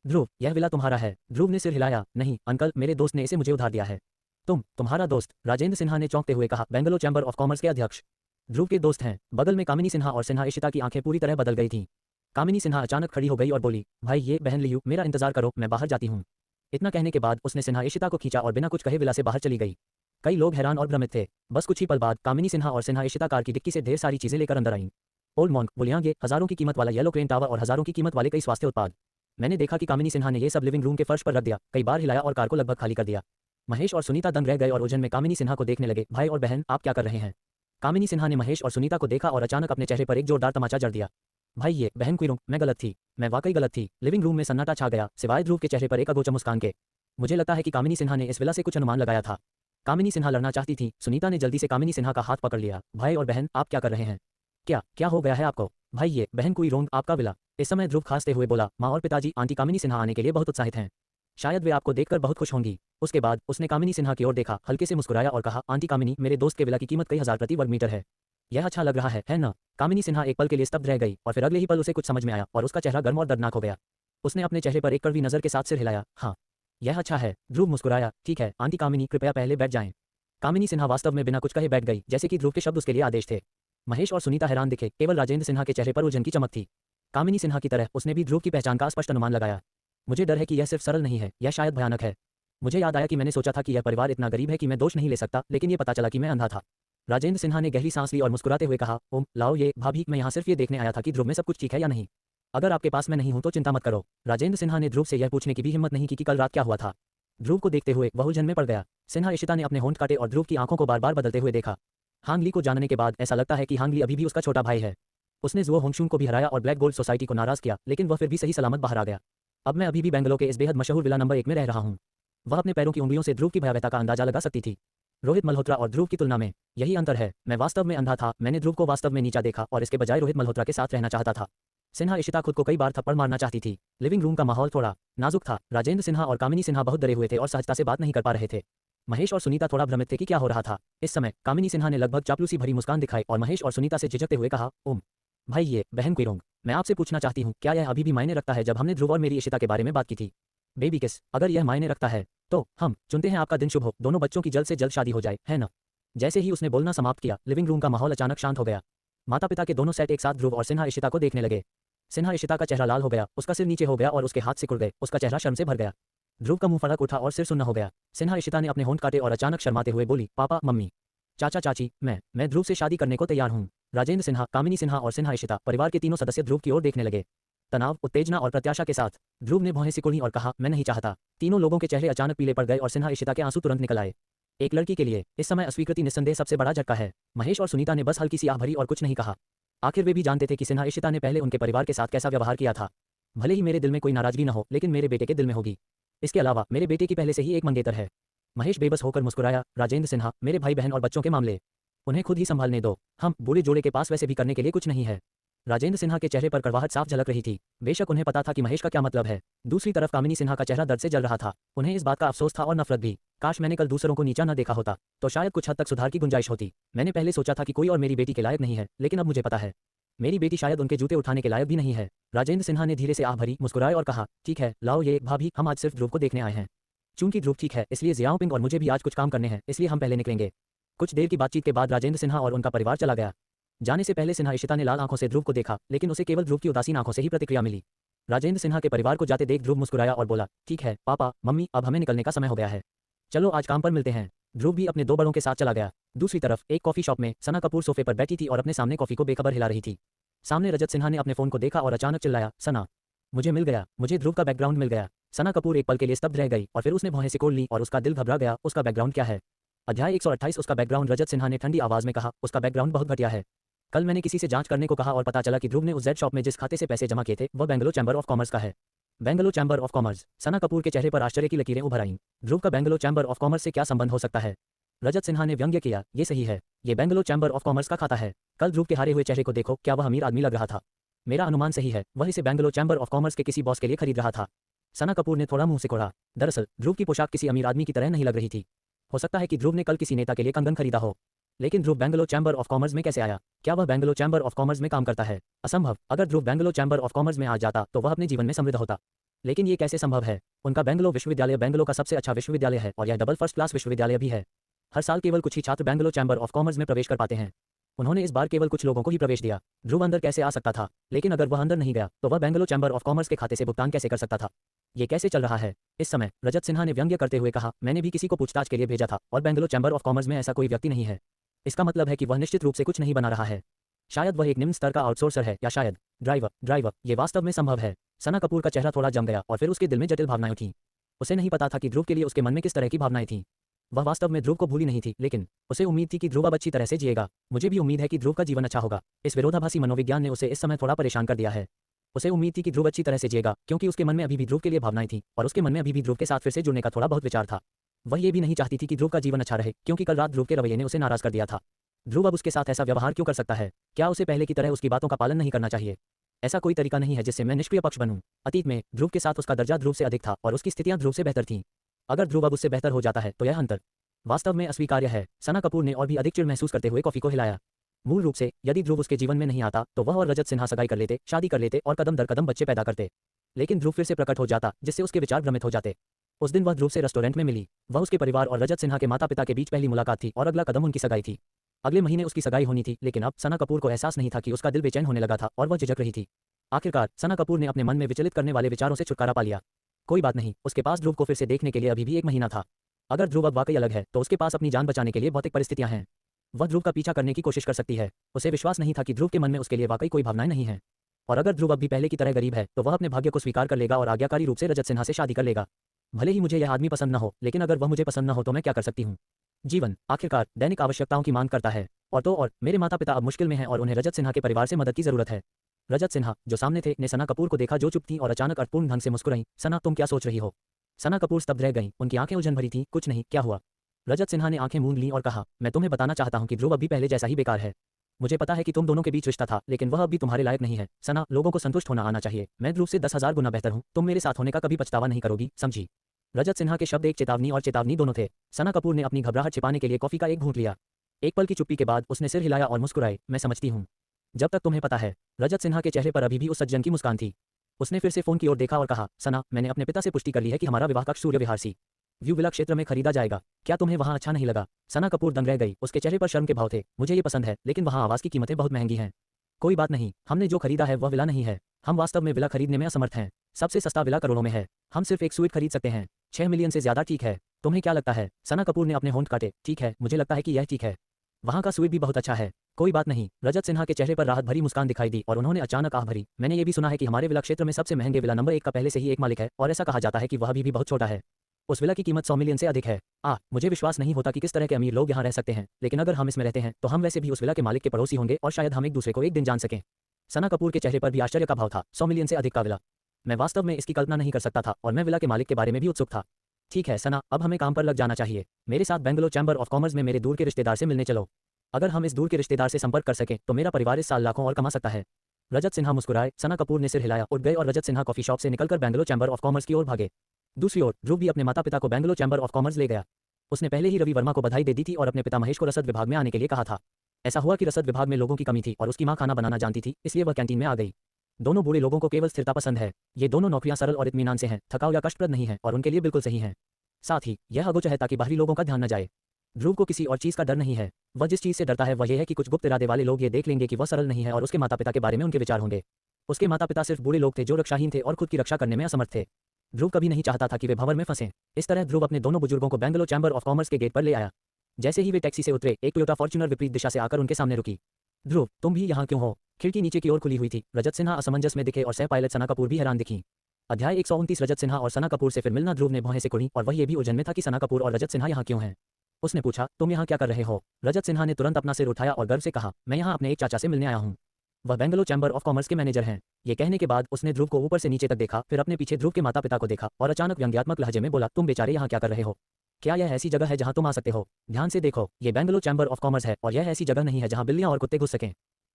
ध्रुव, यह विला तुम्हारा है? ध्रुव ने सिर हिलाया। नहीं अंकल, मेरे दोस्त ने इसे मुझे उधार दिया है। तुम्हारा दोस्त? राजेंद्र सिन्हा ने चौंकते हुए कहा। बेंगलोर चैंबर ऑफ कॉमर्स के अध्यक्ष ध्रुव के दोस्त हैं। बगल में कामिनी सिन्हा और सिन्हा इशिता की आंखें पूरी तरह बदल गई थीं। कामिनी सिन्हा अचानक खड़ी हो गई और बोली, भाई ये बहन लियू, मेरा इंतजार करो, मैं बाहर जाती हूँ। इतना कहने के बाद उसने सिन्हा इशिता को खींचा और बिना कुछ कहे विला से बाहर चली गई। कई लोग हैरान और भ्रमित थे। बस कुछ ही पल बाद कामिनी सिन्हा और सिन्हा इशिता कार की डिक्की से ढेर सारी चीजें लेकर अंदर आईं। ओल्ड मॉन्क, बुलियांगे, हजारों की कीमत वाला येलो क्रेन टावर और हजारों की कीमत वाले कई स्वास्थ्य उत्पाद। मैंने देखा कि कामिनी सिन्हा ने ये सब लिविंग रूम के फर्श पर रख दिया, कई बार हिलाया और कार को लगभग खाली कर दिया। महेश और सुनीता दंग रह गए और उलझन में कामिनी सिन्हा को देखने लगे। भाई और बहन, आप क्या कर रहे हैं? कामिनी सिन्हा ने महेश और सुनीता को देखा और अचानक अपने चेहरे पर एक जोरदार तमाचा जड़ दिया। भाई ये बहन क्वीरों, मैं गलत थी, मैं वाकई गलत थी। लिविंग रूम में सन्नाटा छा गया, सिवाय ध्रुव के चेहरे पर एक अगोचर मुस्कान के। मुझे लगता है कि कामिनी सिन्हा ने इस विला से कुछ अनुमान लगाया था। कामिनी सिन्हा लड़ना चाहती थी। सुनीता ने जल्दी से कामिनी सिन्हा का हाथ पकड़ लिया। भाई और बहन, आप क्या कर रहे हैं? क्या क्या हो गया है आपको? भाई ये बहन क्वीरों, आपका विला। इस समय ध्रुव खांसते हुए बोला। माँ और पिताजी आंटी कामिनी सिन्हा आने के लिए बहुत उत्साहित हैं। शायद वे आपको देखकर बहुत खुश होंगी। उसके बाद उसने कामिनी सिन्हा की ओर देखा, हल्के से मुस्कुराया और कहा, आंटी कामिनी, मेरे दोस्त के विला की कीमत कई हजार प्रति वर्ग मीटर है। यह अच्छा लग रहा है ना? कामिनी सिन्हा एक पल के लिए स्तब्ध रह गई और फिर अगले ही पल उसे कुछ समझ में आया और उसका चेहरा गर्म और दर्दनाक हो गया। उसने अपने चेहरे पर एक कड़वी नजर के साथ सिर हिलाया। हाँ, यह अच्छा है। ध्रुव मुस्कुराया। ठीक है आंटी कामिनी, कृपया पहले बैठ जाएं। कामिनी सिन्हा वास्तव में बिना कुछ कहे बैठ गई, जैसे कि ध्रुव के शब्द उसके लिए आदेश थे। महेश और सुनीता हैरान दिखे, केवल राजेंद्र सिन्हा के चेहरे पर उलझन की चमक थी। कामिनी सिन्हा की तरह उसने भी ध्रुव की पहचान का स्पष्ट अनुमान लगाया। मुझे डर है कि यह सिर्फ सरल नहीं है, यह शायद भयानक है। मुझे याद आया कि मैंने सोचा था कि यह परिवार इतना गरीब है कि मैं दोष नहीं ले सकता, लेकिन ये पता चला कि मैं अंधा था। राजेंद्र सिन्हा ने गहरी सांस ली और मुस्कुराते हुए कहा, ओम लाओ ये भाभी, मैं यहाँ सिर्फ ये देखने आया था कि ध्रुव में सब कुछ ठीक है या नहीं। अगर आपके पास मैं नहीं हूं तो चिंता मत करो। राजेंद्र सिन्हा ने ध्रुव से यह पूछने की भी हिम्मत नहीं की कि कल रात क्या हुआ था। ध्रुव को देखते हुए वह उलझन में पड़ गया। सिन्हा इशिता ने अपने होंठ काटे और ध्रुव की आंखों को बार बार बदलते हुए देखा। हांगली को जानने के बाद ऐसा लगता है कि हांगली अभी भी उसका छोटा भाई है। उसने जुओ होंगशुंग को भी हराया और ब्लैक गोल्ड सोसाइटी को नाराज किया, लेकिन वह फिर भी सही सलामत बाहर आ गया। अब मैं अभी भी बेंगलोर के इस बेहद मशहूर विला नंबर 1 में रह रहा हूँ। वह अपने पैरों की उंगलियों से ध्रुव की भयावहता का अंदाजा लगा सकती थी। रोहित मल्होत्रा और ध्रुव की तुलना में यही अंतर है। मैं वास्तव में अंधा था, मैंने ध्रुव को वास्तव में नीचा देखा और इसके बजाय रोहित मल्होत्रा के साथ रहना चाहता था। सिन्हा इशिता खुद को कई बार थप्पड़ मारना चाहती थी। लिविंग रूम का माहौल थोड़ा नाजुक था। राजेंद्र सिन्हा और कामिनी सिन्हा बहुत डरे हुए थे और सहजता से बात नहीं कर पा रहे थे। महेश और सुनीता थोड़ा भ्रमित थे कि क्या हो रहा था। इस समय कामिनी सिन्हा ने लगभग चापलूसी भरी मुस्कान दिखाई और महेश और सुनीता से झिझकते हुए कहा, ओम भाई ये बहन क्वीरों, मैं आपसे पूछना चाहती हूँ, क्या यह अभी भी मायने रखता है जब हमने ध्रुव और मेरी इशिता के बारे में बात की थी? बेबी किस, अगर यह मायने रखता है तो हम चुनते हैं आपका दिन शुभ हो, दोनों बच्चों की जल्द से जल्द शादी हो जाए, है ना? जैसे ही उसने बोलना समाप्त किया, लिविंग रूम का माहौल अचानक शांत हो गया। माता पिता के दोनों सेट एक साथ ध्रुव और सिन्हा इशिता को देखने लगे। सिन्हा इशिता का चेहरा लाल हो गया, उसका सिर नीचे हो गया और उसके हाथ सिकुड़ गए, उसका चेहरा शर्म से भर गया। ध्रुव का मुंह फड़क उठा और सिर सुन्ना हो गया। सिन्हा इशिता ने अपने होंठ काटे और अचानक शर्माते हुए बोली, पापा मम्मी चाचा चाची, मैं ध्रुव से शादी करने को तैयार हूँ। राजेंद्र सिन्हा, कामिनी सिन्हा और सिन्हा इशिता, परिवार के तीनों सदस्य ध्रुव की ओर देखने लगे। तनाव, उत्तेजना और प्रत्याशा के साथ ध्रुव ने भौहें सिकुड़ी और कहा, मैं नहीं चाहता। तीनों लोगों के चेहरे अचानक पीले पड़ गए और सिन्हा इशिता के आंसू तुरंत निकल आए। एक लड़की के लिए इस समय अस्वीकृति निस्संदेह सबसे बड़ा झटका है। महेश और सुनीता ने बस हल्की सी आह भरी और कुछ नहीं कहा। आखिर वे भी जानते थे कि सिन्हा इशिता ने पहले उनके परिवार के साथ कैसा व्यवहार किया था। भले ही मेरे दिल में कोई नाराजगी न हो, लेकिन मेरे बेटे के दिल में होगी। इसके अलावा मेरे बेटे की पहले से ही एक मंगेतर है। महेश बेबस होकर मुस्कुराया। राजेंद्र सिन्हा, मेरे भाई बहन और बच्चों के मामले उन्हें खुद ही संभालने दो, हम बूढ़े जोड़े के पास वैसे भी करने के लिए कुछ नहीं है। राजेंद्र सिन्हा के चेहरे पर कड़वाहट साफ झलक रही थी। बेशक उन्हें पता था कि महेश का क्या मतलब है। दूसरी तरफ कामिनी सिन्हा का चेहरा दर्द से जल रहा था। उन्हें इस बात का अफसोस था और नफरत भी। काश मैंने कल दूसरों को नीचा न देखा होता, तो शायद कुछ हद तक सुधार की गुंजाइश होती। मैंने पहले सोचा था कि कोई और मेरी बेटी के लायक नहीं है, लेकिन अब मुझे पता है मेरी बेटी शायद उनके जूते उठाने के लायक भी नहीं है। राजेंद्र सिन्हा ने धीरे से आह भरी, मुस्कुराए और कहा, ठीक है लाओ ये भाभी, हम आज सिर्फ ध्रुव को देखने आए हैं। चूंकि ध्रुव ठीक है, इसलिए जियाओपिंग और मुझे भी आज कुछ काम करने हैं, इसलिए हम पहले निकलेंगे। कुछ देर की बातचीत के बाद राजेंद्र सिन्हा और उनका परिवार चला गया। जाने से पहले सिन्हा इशिता ने लाल आंखों से ध्रुव को देखा, लेकिन उसे केवल ध्रुव की उदासीन आंखों से ही प्रतिक्रिया मिली। राजेंद्र सिन्हा के परिवार को जाते देख ध्रुव मुस्कुराया और बोला, ठीक है पापा मम्मी, अब हमें निकलने का समय हो गया है, चलो आज काम पर मिलते हैं। ध्रुव भी अपने दो बड़ों के साथ चला गया। दूसरी तरफ एक कॉफी शॉप में सना कपूर सोफे पर बैठी थी और अपने सामने कॉफी को बेखबर हिला रही थी। सामने रजत सिन्हा ने अपने फोन को देखा और अचानक चिल्लाया, सना मुझे मिल गया, मुझे ध्रुव का बैकग्राउंड मिल गया। सना कपूर एक पल के लिए स्तब्ध रह गई और फिर उसने भौहें सिकोड़ ली और उसका दिल घबरा गया। उसका बैकग्राउंड क्या है? अध्याय 128। उसका बैकग्राउंड। रजत सिन्हा ने ठंडी आवाज में कहा, उसका बैकग्राउंड बहुत घटिया है। कल मैंने किसी से जांच करने को कहा और पता चला कि ध्रुव ने उस जेड शॉप में जिस खाते से पैसे जमा किए थे वह बेंगलोर चैंबर ऑफ कॉमर्स का है। Bangalore chamber of commerce. Sana Kapoor के चेहरे पर आश्चर्य की लकीरें उभर आईं। ध्रुव का बेंगलोर चैंबर ऑफ कॉमर्स से क्या संबंध हो सकता है? रजत सिन्हा ने व्यंग्य किया, ये सही है, ये बेंगलोर चैंबर ऑफ कॉमर्स का खाता है। कल ध्रुव के हारे हुए चेहरे को देखो, क्या वह अमीर आदमी लग रहा था? मेरा अनुमान सही है, वह इसे बेंगलोर चैंबर ऑफ कॉमर्स के किसी बॉस के लिए खरीद रहा था। सना कपूर ने थोड़ा मुंह सिकोड़ा। दरअसल ध्रुव की पोशाक किसी अमीर आदमी की तरह नहीं लग रही थी। हो सकता है कि ध्रुव ने कल किसी नेता के लिए कंगन खरीदा हो। लेकिन ध्रुव बेंगलोर चैम्बर ऑफ कॉमर्स में कैसे आया? क्या वह बेंगलोर चैम्बर ऑफ कॉमर्स में काम करता है? असंभव। अगर ध्रुव बेंगलोर चैम्बर ऑफ कॉमर्स में आ जाता तो वह अपने जीवन में समृद्ध होता। लेकिन ये कैसे संभव है? उनका बेंगलोर विश्वविद्यालय बेंगलोर का सबसे अच्छा विश्वविद्यालय है और यह डबल फर्स्ट क्लास विश्वविद्यालय भी है। हर साल केवल कुछ ही छात्र बेंगलोर चैम्बर ऑफ कॉमर्स में प्रवेश कर पाते हैं। उन्होंने इस बार केवल कुछ लोगों को ही प्रवेश दिया। ध्रुव अंदर कैसे आ सकता था? लेकिन अगर वह अंदर नहीं गया तो वह बेंगलोर चैम्बर ऑफ कॉमर्स के खाते से भुगतान कैसे कर सकता था? ये कैसे चल रहा है? इस समय रजत सिन्हा ने व्यंग्य करते हुए कहा, मैंने भी किसी को पूछताछ के लिए भेजा था और बेंगलोर चैम्बर ऑफ कॉमर्स में ऐसा कोई व्यक्ति नहीं है। इसका मतलब है कि वह निश्चित रूप से कुछ नहीं बना रहा है। शायद वह एक निम्न स्तर का आउटसोर्सर है या शायद ड्राइवर। ये वास्तव में संभव है। सना कपूर का चेहरा थोड़ा जम गया और फिर उसके दिल में जटिल भावनाएं उठीं। उसे नहीं पता था कि ध्रुव के लिए उसके मन में किस तरह की भावनाएं थीं। वह वास्तव में ध्रुव को भूली नहीं थी, लेकिन उसे उम्मीद थी कि ध्रुव अब अच्छी तरह से जिएगा। मुझे भी उम्मीद है कि ध्रुव का जीवन अच्छा होगा। इस विरोधाभासी मनोविज्ञान ने उसे इस समय थोड़ा परेशान कर दिया है। उसे उम्मीद थी कि ध्रुव अच्छी तरह से जिएगा क्योंकि उसके मन में अभी भी ध्रुव के लिए भावनाएं थीं और उसके मन में अभी भी ध्रुव के साथ फिर से जुड़ने का थोड़ा बहुत विचार था। वह ये भी नहीं चाहती थी कि ध्रुव का जीवन अच्छा रहे क्योंकि कल रात ध्रुव के रवैये ने उसे नाराज कर दिया था। ध्रुव अब उसके साथ ऐसा व्यवहार क्यों कर सकता है? क्या उसे पहले की तरह उसकी बातों का पालन नहीं करना चाहिए? ऐसा कोई तरीका नहीं है जिससे मैं निष्क्रिय पक्ष बनूं। अतीत में ध्रुव के साथ उसका दर्जा ध्रुव से अधिक था और उसकी स्थितियां ध्रुव से बेहतर थीं। अगर ध्रुव अब उससे बेहतर हो जाता है तो यह अंतर वास्तव में अस्वीकार्य है। सना कपूर ने और भी अधिक चिढ़ महसूस करते हुए कॉफी को हिलाया। मूल रूप से यदि ध्रुव उसके जीवन में नहीं आता तो वह और रजत सिन्हा सगाई कर लेते, शादी कर लेते और कदम दर कदम बच्चे पैदा करते। लेकिन ध्रुव फिर से प्रकट हो जाता जिससे उसके विचार भ्रमित हो जाते। उस दिन वह ध्रुव से रेस्टोरेंट में मिली। वह उसके परिवार और रजत सिन्हा के माता पिता के बीच पहली मुलाकात थी और अगला कदम उनकी सगाई थी। अगले महीने उसकी सगाई होनी थी, लेकिन अब सना कपूर को एहसास नहीं था कि उसका दिल बेचैन होने लगा था और वह झिझक रही थी। आखिरकार सना कपूर ने अपने मन में विचलित करने वाले विचारों से छुटकारा पा लिया। कोई बात नहीं, उसके पास ध्रुव को फिर से देखने के लिए अभी भी 1 महीना था। अगर ध्रुव अब वाकई अलग है तो उसके पास अपनी जान बचाने के लिए भौतिक परिस्थितियां हैं। वह ध्रुव का पीछा करने की कोशिश कर सकती है। उसे विश्वास नहीं था कि ध्रुव के मन में उसके लिए वाकई कोई भावनाएं नहीं हैं। और अगर ध्रुव अब भी पहले की तरह गरीब है तो वह अपने भाग्य को स्वीकार कर लेगा और आज्ञाकारी रूप से रजत सिन्हा से शादी कर लेगा। भले ही मुझे यह आदमी पसंद न हो, लेकिन अगर वह मुझे पसंद न हो तो मैं क्या कर सकती हूँ? जीवन आखिरकार दैनिक आवश्यकताओं की मांग करता है। और मेरे माता पिता अब मुश्किल में हैं और उन्हें रजत सिन्हा के परिवार से मदद की जरूरत है। रजत सिन्हा जो सामने थे ने सना कपूर को देखा जो चुप थी और अचानक अर्थपूर्ण ढंग से मुस्कुराई। सना, तुम क्या सोच रही हो? सना कपूर स्तब्ध रह गईं। उनकी आंखें उलझन भरी थीं। कुछ नहीं, क्या हुआ? रजत सिन्हा ने आंखें मूंद लीं और कहा, मैं तुम्हें बताना चाहता हूं कि ध्रुव अभी पहले जैसा ही बेकार है। मुझे पता है कि तुम दोनों के बीच रिश्ता था, लेकिन वह अभी तुम्हारे लायक नहीं है। सना, लोगों को संतुष्ट होना आना चाहिए। मैं ध्रुव से 10,000 गुना बेहतर हूं। तुम मेरे साथ होने का कभी पछतावा नहीं करोगी, समझी? रजत सिन्हा के शब्द एक चेतावनी और चेतावनी दोनों थे। सना कपूर ने अपनी घबराहट छिपाने के लिए कॉफी का एक घूंट लिया। एक पल की चुप्पी के बाद उसने सिर हिलाया और मुस्कुराई, मैं समझती हूँ। जब तक तुम्हें पता है। रजत सिन्हा के चेहरे पर अभी भी उस सज्जन की मुस्कान थी। उसने फिर से फोन की ओर देखा और कहा, सना, मैंने अपने पिता से पुष्टि कर ली है कि हमारा विवाह कक्ष सूर्य विहार सी व्यू विला क्षेत्र में खरीदा जाएगा। क्या तुम्हें वहां अच्छा नहीं लगा? सना कपूर दंग रह गई। उसके चेहरे पर शर्म के भाव थे। मुझे ये पसंद है, लेकिन वहां आवास की कीमतें बहुत महंगी हैं। कोई बात नहीं, हमने जो खरीदा है वह विला नहीं है। हम वास्तव में विला खरीदने में असमर्थ हैं। सबसे सस्ता विला करोड़ों में है। हम सिर्फ एक स्वीट खरीद सकते हैं। 6 मिलियन से ज्यादा ठीक है? तुम्हें क्या लगता है? सना कपूर ने अपने होंठ काटे। ठीक है, मुझे लगता है कि यह ठीक है। वहां का स्वीट भी बहुत अच्छा है। कोई बात नहीं। रजत सिन्हा के चेहरे पर राहत भरी मुस्कान दिखाई दी और उन्होंने अचानक आह भरी। मैंने ये भी सुना है कि हमारे विला क्षेत्र में सबसे महंगे विला नंबर 1 का पहले से ही एक मालिक है और ऐसा कहा जाता है कि वह अभी भी बहुत छोटा है। उस विला की कीमत 100 मिलियन से अधिक है। मुझे विश्वास नहीं होता कि किस तरह के अमीर लोग यहाँ रह सकते हैं, लेकिन अगर हम इसमें रहते हैं तो हम वैसे भी उस विला के मालिक के पड़ोसी होंगे और शायद हम एक दूसरे को एक दिन जान सकें। सना कपूर के चेहरे पर भी आश्चर्य का भाव था। 100 मिलियन से अधिक का विला? मैं वास्तव में इसकी कल्पना नहीं कर सकता था और मैं विला के मालिक के बारे में भी उत्सुक था। ठीक है सना, अब हमें काम पर लग जाना चाहिए। मेरे साथ बेंगलोर चैम्बर ऑफ कॉमर्स में मेरे दूर के रिश्तेदार से मिलने चलो। अगर हम इस दूर के रिश्तेदार से संपर्क कर सकें तो मेरा परिवार इस साल लाखों और कमा सकता है। रजत सिन्हा मुस्कुराए। सना कपूर ने सिर हिलाया, उठ गए और रजत सिन्हा कॉफी शॉप से निकलकर बेंगलोर चैम्बर ऑफ कॉमर्स की ओर भागे। दूसरी ओर ध्रुव भी अपने माता पिता को बेंगलोर चैम्बर ऑफ कॉमर्स ले गया। उसने पहले ही रवि वर्मा को बधाई दे दी थी और अपने पिता महेश को रसद विभाग में आने के लिए कहा था। ऐसा हुआ कि रसद विभाग में लोगों की कमी थी और उसकी मां खाना बनाना जानती थी, इसलिए वह कैंटीन में आ गई। दोनों बूढ़े लोगों को केवल स्थिरता पसंद है। ये दोनों नौकरियां सरल और इत्मीनान से हैं, थकाऊ या कष्टप्रद नहीं है और उनके लिए बिल्कुल सही हैं। साथ ही यह अगोचर है ताकि बाहरी लोगों का ध्यान न जाए। ध्रुव को किसी और चीज़ का डर नहीं है। वह जिस चीज़ से डरता है वह यह है कि कुछ गुप्त इरादे वाले लोग ये देख लेंगे कि वह सरल नहीं है और उसके माता पिता के बारे में उनके विचार होंगे। उसके माता पिता सिर्फ बूढ़े लोग थे जो रक्षाहीन थे और खुद की रक्षा करने में असमर्थ थे। ध्रुव कभी नहीं चाहता था कि वे भंवर में फंसें। इस तरह ध्रुव अपने दोनों बुजुर्गों को बेंगलोर चैम्बर ऑफ कॉमर्स के गेट पर ले आया। जैसे ही वे टैक्सी से उतरे, एक टोयोटा फॉर्च्यूनर विपरीत दिशा से आकर उनके सामने रुकी। ध्रुव, तुम भी यहाँ क्यों हो? खिड़की नीचे की ओर खुली हुई थी। रजत सिन्हा असमंजस में दिखे और सह पायलट सना कपूर भी हैरान दिखीं। अध्याय 129 रजत सिन्हा और सना कपूर से फिर मिलना। ध्रुव ने भौहें से कुड़ी और वह ये भी उलझन में था कि सना कपूर और रजत सिन्हा यहाँ क्यों हैं। उसने पूछा, तुम यहाँ क्या कर रहे हो? रजत सिन्हा ने तुरंत अपना सिर उठाया और गर्व से कहा, मैं यहाँ अपने एक चाचा से मिलने आया हूँ। वह बेंगलोर चैम्बर ऑफ कॉमर्स के मैनेजर हैं। ये कहने के बाद उसने ध्रुव को ऊपर से नीचे तक देखा, फिर अपने पीछे ध्रुव के माता पिता को देखा और अचानक व्यंग्यात्मक लहजे में बोला, तुम बेचारे यहाँ क्या कर रहे हो? क्या यह ऐसी जगह है जहाँ तुम आ सकते हो? ध्यान से देखो, ये बेंगलोर चैम्बर ऑफ कॉमर्स है और यह ऐसी जगह नहीं है जहाँ बिल्लियाँ और कुत्ते घुस सकें।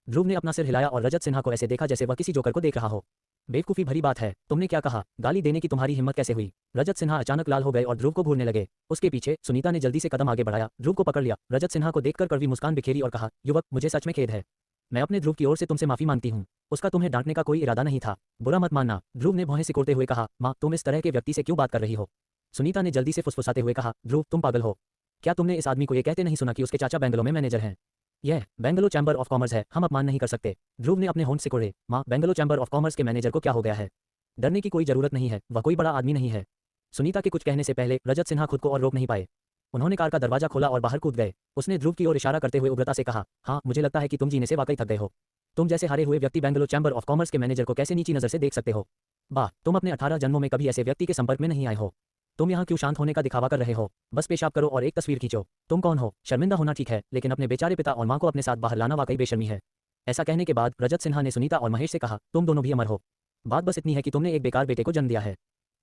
ध्रुव ने अपना सिर हिलाया और रजत सिन्हा को ऐसे देखा जैसे वह किसी जोकर को देख रहा हो। बेवकूफ़ी भरी बात है, तुमने क्या कहा? गाली देने की तुम्हारी हिम्मत कैसे हुई? रजत सिन्हा अचानक लाल हो गए और ध्रुव को घूरने लगे। उसके पीछे सुनीता ने जल्दी से कदम आगे बढ़ाया, ध्रुव को पकड़ लिया। रजत सिन्हा को देखकर कड़वी मुस्कान बिखेरी और कहा, युवक, मुझे सच में खेद है। मैं अपने ध्रुव की ओर से तुमसे माफी मांगती हूँ। उसका तुम्हें डांटने का कोई इरादा नहीं था। बुरा मत मानना। ध्रुव ने भौहें सिकोड़ते हुए कहा, माँ, तुम इस तरह के व्यक्ति से क्यों बात कर रही हो? सुनीता ने जल्दी से फुसफुसाते हुए कहा, ध्रुव, तुम पागल हो। क्या तुमने इस आदमी को ये कहते नहीं सुना कि उसके चाचा बेंगलोर में मैनेजर हैं? यह बेंगलोर चैम्बर ऑफ कॉमर्स है, हम अपमान नहीं कर सकते। ध्रुव ने अपने होंठ सिकोड़े। माँ, बेंगलोर चैम्बर ऑफ कॉमर्स के मैनेजर को क्या हो गया है? डरने की कोई जरूरत नहीं है, वह कोई बड़ा आदमी नहीं है। सुनीता के कुछ कहने से पहले रजत सिन्हा खुद को और रोक नहीं पाए। उन्होंने कार का दरवाजा खोला और बाहर कूद गए। उसने ध्रुव की ओर इशारा करते हुए उग्रता से कहा, हाँ, मुझे लगता है कि तुम जीने से वाकई थक गए हो। तुम जैसे हारे हुए व्यक्ति बेंगलोर चैम्बर ऑफ कॉमर्स के मैनेजर को कैसे नीची नजर से देख सकते हो? वाह, तुम अपने 18 जन्मों में कभी ऐसे व्यक्ति के संपर्क में नहीं आए हो। तुम यहाँ क्यों शांत होने का दिखावा कर रहे हो? बस पेशाब करो और एक तस्वीर खींचो। तुम कौन हो? शर्मिंदा होना ठीक है, लेकिन अपने बेचारे पिता और माँ को अपने साथ बाहर लाना वाकई बेशर्मी है। ऐसा कहने के बाद रजत सिन्हा ने सुनीता और महेश से कहा, तुम दोनों भी अमर हो। बात बस इतनी है कि तुमने एक बेकार बेटे को जन्म दिया है।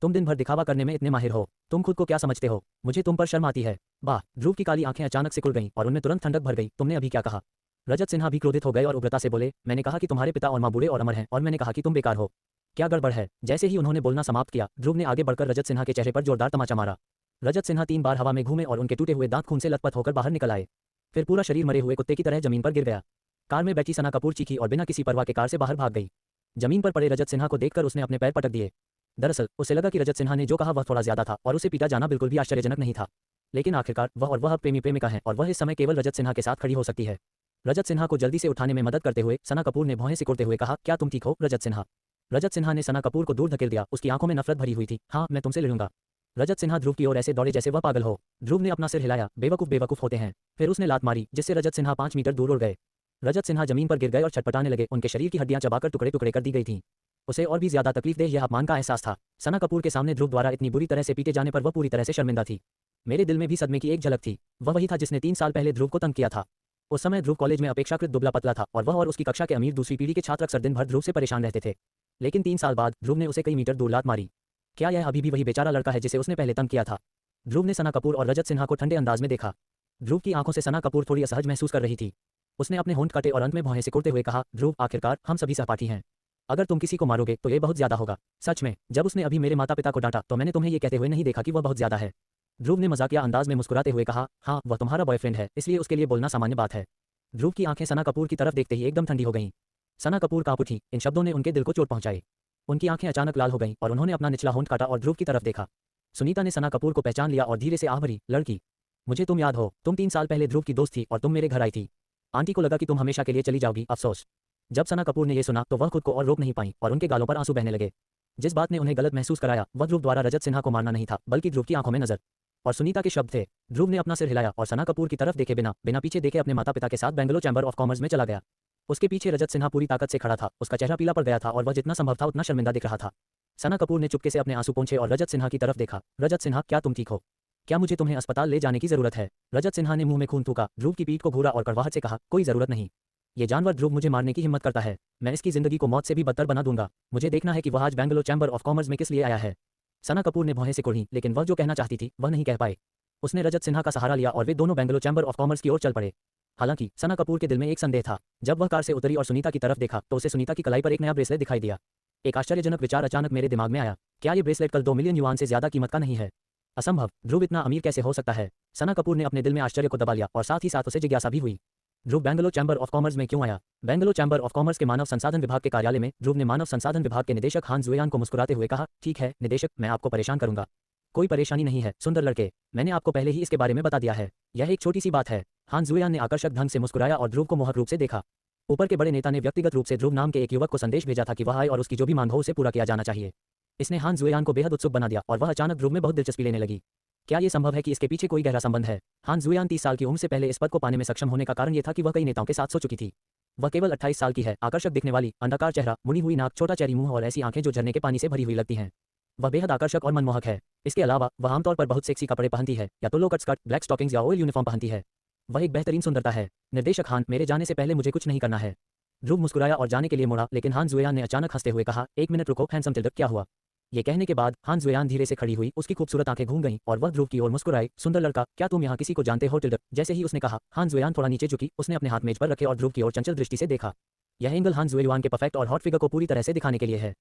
तुम दिन भर दिखावा करने में इतने माहिर हो। तुम खुद को क्या समझते हो? मुझे तुम पर शर्म आती है। वाह, ध्रुव की काली आंखें अचानक से खुल गईं और उनमें तुरंत ठंडक भर गई। तुमने अभी क्या कहा? रजत सिन्हा भी क्रोधित हो गए और उग्रता से बोले, मैंने कहा कि तुम्हारे पिता और माँ बूढ़े और अमर हैं, और मैंने कहा कि तुम बेकार हो। क्या गड़बड़ है? जैसे ही उन्होंने बोलना समाप्त किया, ध्रुव ने आगे बढ़कर रजत सिन्हा के चेहरे पर जोरदार तमाचा मारा। रजत सिन्हा 3 बार हवा में घूमे और उनके टूटे हुए दांत खून से लथपथ होकर बाहर निकल आए। फिर पूरा शरीर मरे हुए कुत्ते की तरह जमीन पर गिर गया। कार में बैठी सना कपूर चीखी और बिना किसी परवाह के कार से बाहर भाग गई। जमीन पर पड़े रजत सिन्हा को देखकर उसने अपने पैर पटक दिए। दरअसल उसे लगा कि रजत सिन्हा ने जो कहा वह थोड़ा ज्यादा था और उसे पीटा जाना बिल्कुल भी आश्चर्यजनक नहीं था। लेकिन आखिरकार वह प्रेमी प्रेमिका है और वह इस समय केवल रजत सिन्हा के साथ खड़ी हो सकती है। रजत सिन्हा को जल्दी से उठाने में मदद करते हुए सना कपूर ने भौहें सिकोड़ते हुए कहा, क्या तुम ठीक हो रजत सिन्हा? रजत सिन्हा ने सना कपूर को दूर धकेल दिया। उसकी आंखों में नफरत भरी हुई थी। हाँ, मैं तुमसे लड़ूंगा। रजत सिन्हा ध्रुव की ओर ऐसे दौड़े जैसे वह पागल हो। ध्रुव ने अपना सिर हिलाया, बेवकूफ बेवकूफ होते हैं। फिर उसने लात मारी जिससे रजत सिन्हा 5 मीटर दूर उड़ गए। रजत सिन्हा जमीन पर गिर गए और छटपटाने लगे। उनके शरीर की हड्डियां चबाकर टुकड़े टुकड़े कर दी गई थीं। उसे और भी ज्यादा तकलीफदेह यह अपमान का एहसास था। सना कपूर के सामने ध्रुव द्वारा इतनी बुरी तरह से पीटे जाने पर वह पूरी तरह से शर्मिंदा थी। मेरे दिल में भी सदमे की एक झलक थी। वह वही था जिसने 3 साल पहले ध्रुव को तंग किया था। उस समय ध्रुव कॉलेज में अपेक्षाकृत दुबला पतला था और वह और उसकी कक्षा के अमीर दूसरी पीढ़ी के छात्र अक्सर दिन भर ध्रुव से परेशान रहते थे। लेकिन 3 साल बाद ध्रुव ने उसे कई मीटर दूर लात मारी। क्या यह अभी भी वही बेचारा लड़का है जिसे उसने पहले तंग किया था? ध्रुव ने सना कपूर और रजत सिन्हा को ठंडे अंदाज में देखा। ध्रुव की आंखों से सना कपूर थोड़ी असहज महसूस कर रही थी। उसने अपने होंठ काटे और अंत में भौहें सिकोड़ते हुए कहा, ध्रुव, आखिरकार हम सभी सहपाठी हैं। अगर तुम किसी को मारोगे तो ये बहुत ज्यादा होगा। सच में, जब उसने अभी मेरे माता पिता को डांटा तो मैंने तुम्हें ये कहते हुए नहीं देखा कि वह बहुत ज्यादा है। ध्रुव ने मजाकिया अंदाज में मुस्कुराते हुए कहा, हाँ, वह तुम्हारा बॉयफ्रेंड है, इसलिए उसके लिए बोलना सामान्य बात है। ध्रुव की आंखें सना कपूर की तरफ देखते ही एकदम ठंडी हो गईं। सना कपूर कांप उठी। इन शब्दों ने उनके दिल को चोट पहुंचाई। उनकी आंखें अचानक लाल हो गईं और उन्होंने अपना निचला होंठ काटा और ध्रुव की तरफ देखा। सुनीता ने सना कपूर को पहचान लिया और धीरे से आह भरी, लड़की, मुझे तुम याद हो, तुम 3 साल पहले ध्रुव की दोस्त थी और तुम मेरे घर आई थी। आंटी को लगा कि तुम हमेशा के लिए चली जाओगी, अफसोस। जब सना कपूर ने यह सुना तो वह खुद को और रोक नहीं पाई और उनके गालों पर आंसू बहने लगे। जिस बात ने उन्हें गलत महसूस कराया वह ध्रुव द्वारा रजत सिन्हा को मारना नहीं था, बल्कि ध्रुव की आंखों में नजर और सुनीता के शब्द थे। ध्रुव ने अपना सिर हिलाया और सना कपूर की तरफ देखे बिना पीछे देखे अपने माता पिता के साथ बेंगलोर चैम्बर ऑफ कॉमर्स में चला गया। उसके पीछे रजत सिन्हा पूरी ताकत से खड़ा था। उसका चेहरा पीला पड़ गया था और वह जितना संभव था उतना शर्मिंदा दिख रहा था। सना कपूर ने चुपके से अपने आंसू पोंछे और रजत सिन्हा की तरफ देखा। रजत सिन्हा, क्या तुम ठीक हो? क्या मुझे तुम्हें अस्पताल ले जाने की जरूरत है? रजत सिन्हा ने मुंह में खून थूका, ध्रुव की पीठ को घूरा और कड़वाहट से कहा, कोई जरूरत नहीं। ये जानवर ध्रुव मुझे मारने की हिम्मत करता है। मैं इसकी जिंदगी को मौत से भी बदतर बना दूंगा। मुझे देखना है कि वह आज बेंगलोर चैम्बर ऑफ कॉमर्स में किस लिए आया है। सना कपूर ने भौहें सिकोड़ी, लेकिन वह जो कहना चाहती थी वह नहीं कह पाए। उसने रजत सिन्हा का सहारा लिया और वे दोनों बेंगलोर चैम्बर ऑफ कॉमर्स की ओर चल पड़े। हालांकि सना कपूर के दिल में एक संदेह था। जब वह कार से उतरी और सुनीता की तरफ देखा तो उसे सुनीता की कलाई पर एक नया ब्रेसलेट दिखाई दिया। एक आश्चर्यजनक विचार अचानक मेरे दिमाग में आया, क्या ये ब्रेसलेट कल 2 मिलियन युआन से ज्यादा कीमत का नहीं है? असंभव, ध्रुव इतना अमीर कैसे हो सकता है? सना कपूर ने अपने दिल में आश्चर्य को दबा लिया और साथ ही साथ उसे जिज्ञासा भी हुई। ध्रुव बेंगलोर चैम्बर ऑफ कॉमर्स में क्यों आया? बेंगलोर चैम्बर ऑफ कॉमर्स के मानव संसाधन विभाग के कार्यालय में ध्रुव ने मानव संसाधन विभाग के निदेशक हान जुएयान को मुस्कुराते हुए कहा, ठीक है निदेशक, मैं आपको परेशान करूंगा। कोई परेशानी नहीं है सुंदर लड़के, मैंने आपको पहले ही इसके बारे में बता दिया है। यह एक छोटी सी बात है। हान जुएयान ने आकर्षक ढंग से मुस्कुराया और ध्रुव को मोहक रूप से देखा। ऊपर के बड़े नेता ने व्यक्तिगत रूप से ध्रुव नाम के एक युवक को संदेश भेजा था कि वह आए और उसकी जो भी मांग हो उसे पूरा किया जाना चाहिए। इसने हान जुएयान को बेहद उत्सुक बना दिया और वह अचानक ध्रुव में बहुत दिलचस्पी लेने लगी। क्या ये संभव है कि इसके पीछे कोई गहरा संबंध है? हान जुएयान 30 साल की उम्र से पहले इस पद को पाने में सक्षम होने का कारण ये था कि वह कई नेताओं के साथ सो चुकी थी। वह केवल 28 साल की है, आकर्षक दिखने वाली, अंडाकार चेहरा, मुनी हुई नाक, छोटा चेरी मुंह और ऐसी आंखें जो झरने के पानी से भरी हुई लगती हैं। वह बेहद आकर्षक और मनमोहक है। इसके अलावा वह आमतौर पर बहुत सेक्सी कपड़े पहनती है, या तो लो कट स्कर्ट, ब्लैक स्टॉकिंग्स या ऑयल यूनिफॉर्म पहनती है। वह एक बेहतरीन सुंदरता है। निर्देशक हान, मेरे जाने से पहले मुझे कुछ नहीं करना है। ध्रुव मुस्कुराया और जाने के लिए मुड़ा, लेकिन हान जुएयान ने अचानक हंसते हुए कहा, एक मिनट रुको हैंडसम टिल्डर, क्या हुआ? ये कहने के बाद हान जुएयान धीरे से खड़ी हुई, उसकी खूबसूरत आंखें घूम गईं और वह ध्रुव की ओर मुस्कुराई, सुंदर लड़का, क्या तुम यहाँ किसी को जानते हो टिल्डर? जैसे ही उसने कहा, हान जुएयान थोड़ा नीचे झुकी, उसने अपने हाथ मेज पर रखे और ध्रुव की ओर चंचल दृष्टि से देखा। यह एंगल हान जुएयान के परफेक्ट और हॉट फिगर को पूरी तरह से दिखाने के लिए है।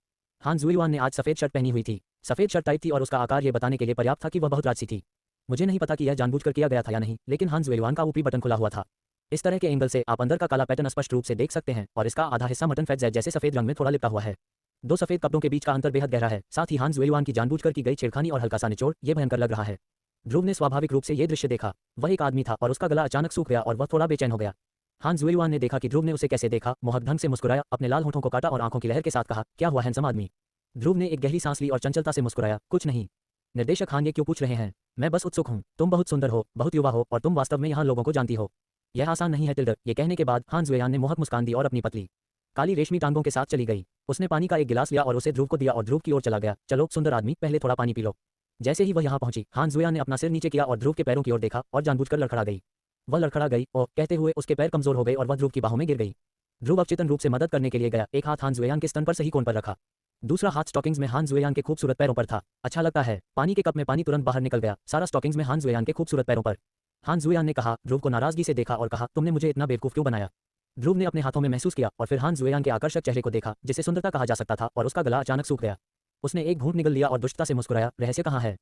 हान जुएयुआन ने आज सफ़ेद शर्ट पहनी हुई थी। सफ़ेद शर्ट टाइट थी और उसका आकार ये बताने के लिए पर्याप्त था कि वह बहुत राजसी थी। मुझे नहीं पता कि यह जानबूझकर किया गया था या नहीं, लेकिन हान जुएयुआन का ऊपरी बटन खुला हुआ था। इस तरह के एंगल से आप अंदर का काला पैटर्न स्पष्ट रूप से देख सकते हैं और इसका आधा हिस्सा मटन फैट जैसे सफ़ेद रंग में थोड़ा लिपटा हुआ है। दो सफ़ेद कपड़ों के बीच का अंतर बेहद गहरा है। साथ ही हान जुएयुआन की जानबूझकर की गई छेड़खानी और हल्का सा निचोड़ ये भयंकर लग रहा है। ध्रुव ने स्वाभाविक रूप से ये दृश्य देखा। वह एक आदमी था और उसका गला अचानक सूख गया और वह थोड़ा बेचैन हो गया। हान जुएयुआन ने देखा कि ध्रुव ने उसे कैसे देखा, मोहक ढंग से मुस्कुराया, अपने लाल होठों को काटा और आंखों की लहर के साथ कहा, क्या हुआ हैंडसम आदमी। ध्रुव ने एक गहरी सांस ली और चंचलता से मुस्कुराया, कुछ नहीं। निर्देशक हान ये क्यों पूछ रहे हैं? मैं बस उत्सुक हूँ। तुम बहुत सुंदर हो, बहुत युवा हो और तुम वास्तव में यहाँ लोगों को जानती हो। यह आसान नहीं है टिल्डर। ये कहने के बाद हान जुएयान ने मोहक मुस्कान दी और अपनी पतली काली रेशमी टांगों के साथ चली गई। उसने पानी का एक गिलास लिया और उसे ध्रुव को दिया और ध्रुव की ओर चला गया। चलो सुंदर आदमी, पहले थोड़ा पानी पी लो। जैसे ही वह यहाँ पहुंची, हान जुएयान ने अपना सिर नीचे किया और ध्रुव के पैरों की ओर देखा और जानबूझकर लड़खड़ा गई। वह लड़खड़ा गई और कहते हुए उसके पैर कमजोर हो गए और वह ध्रुव की बाहों में गिर गई। ध्रुव अवचेतन रूप से मदद करने के लिए गया। एक हाथ हान जुएयान के स्तन पर सही कोण पर रखा, दूसरा हाथ स्टॉकिंग्स में हान जुएयान के खूबसूरत पैरों पर था। अच्छा लगता है। पानी के कप में पानी तुरंत बाहर निकल गया, सारा स्टॉकिंग्स में हान जुएयान के खूबसूरत पैरों पर। हान जुएयान ने कहा, ध्रुव को नाराजगी से देखा और कहा, तुमने मुझे इतना बेवकूफ क्यों बनाया। ध्रुव ने अपने हाथों में महसूस किया और फिर हान जुएयान के आकर्षक चेहरे को देखा जिसे सुंदरता कहा जा सकता था और उसका गला अचानक सूख गया। उसने एक घूंट निगल लिया और दुष्टता से मुस्कुराया, रहस्य कहाँ है।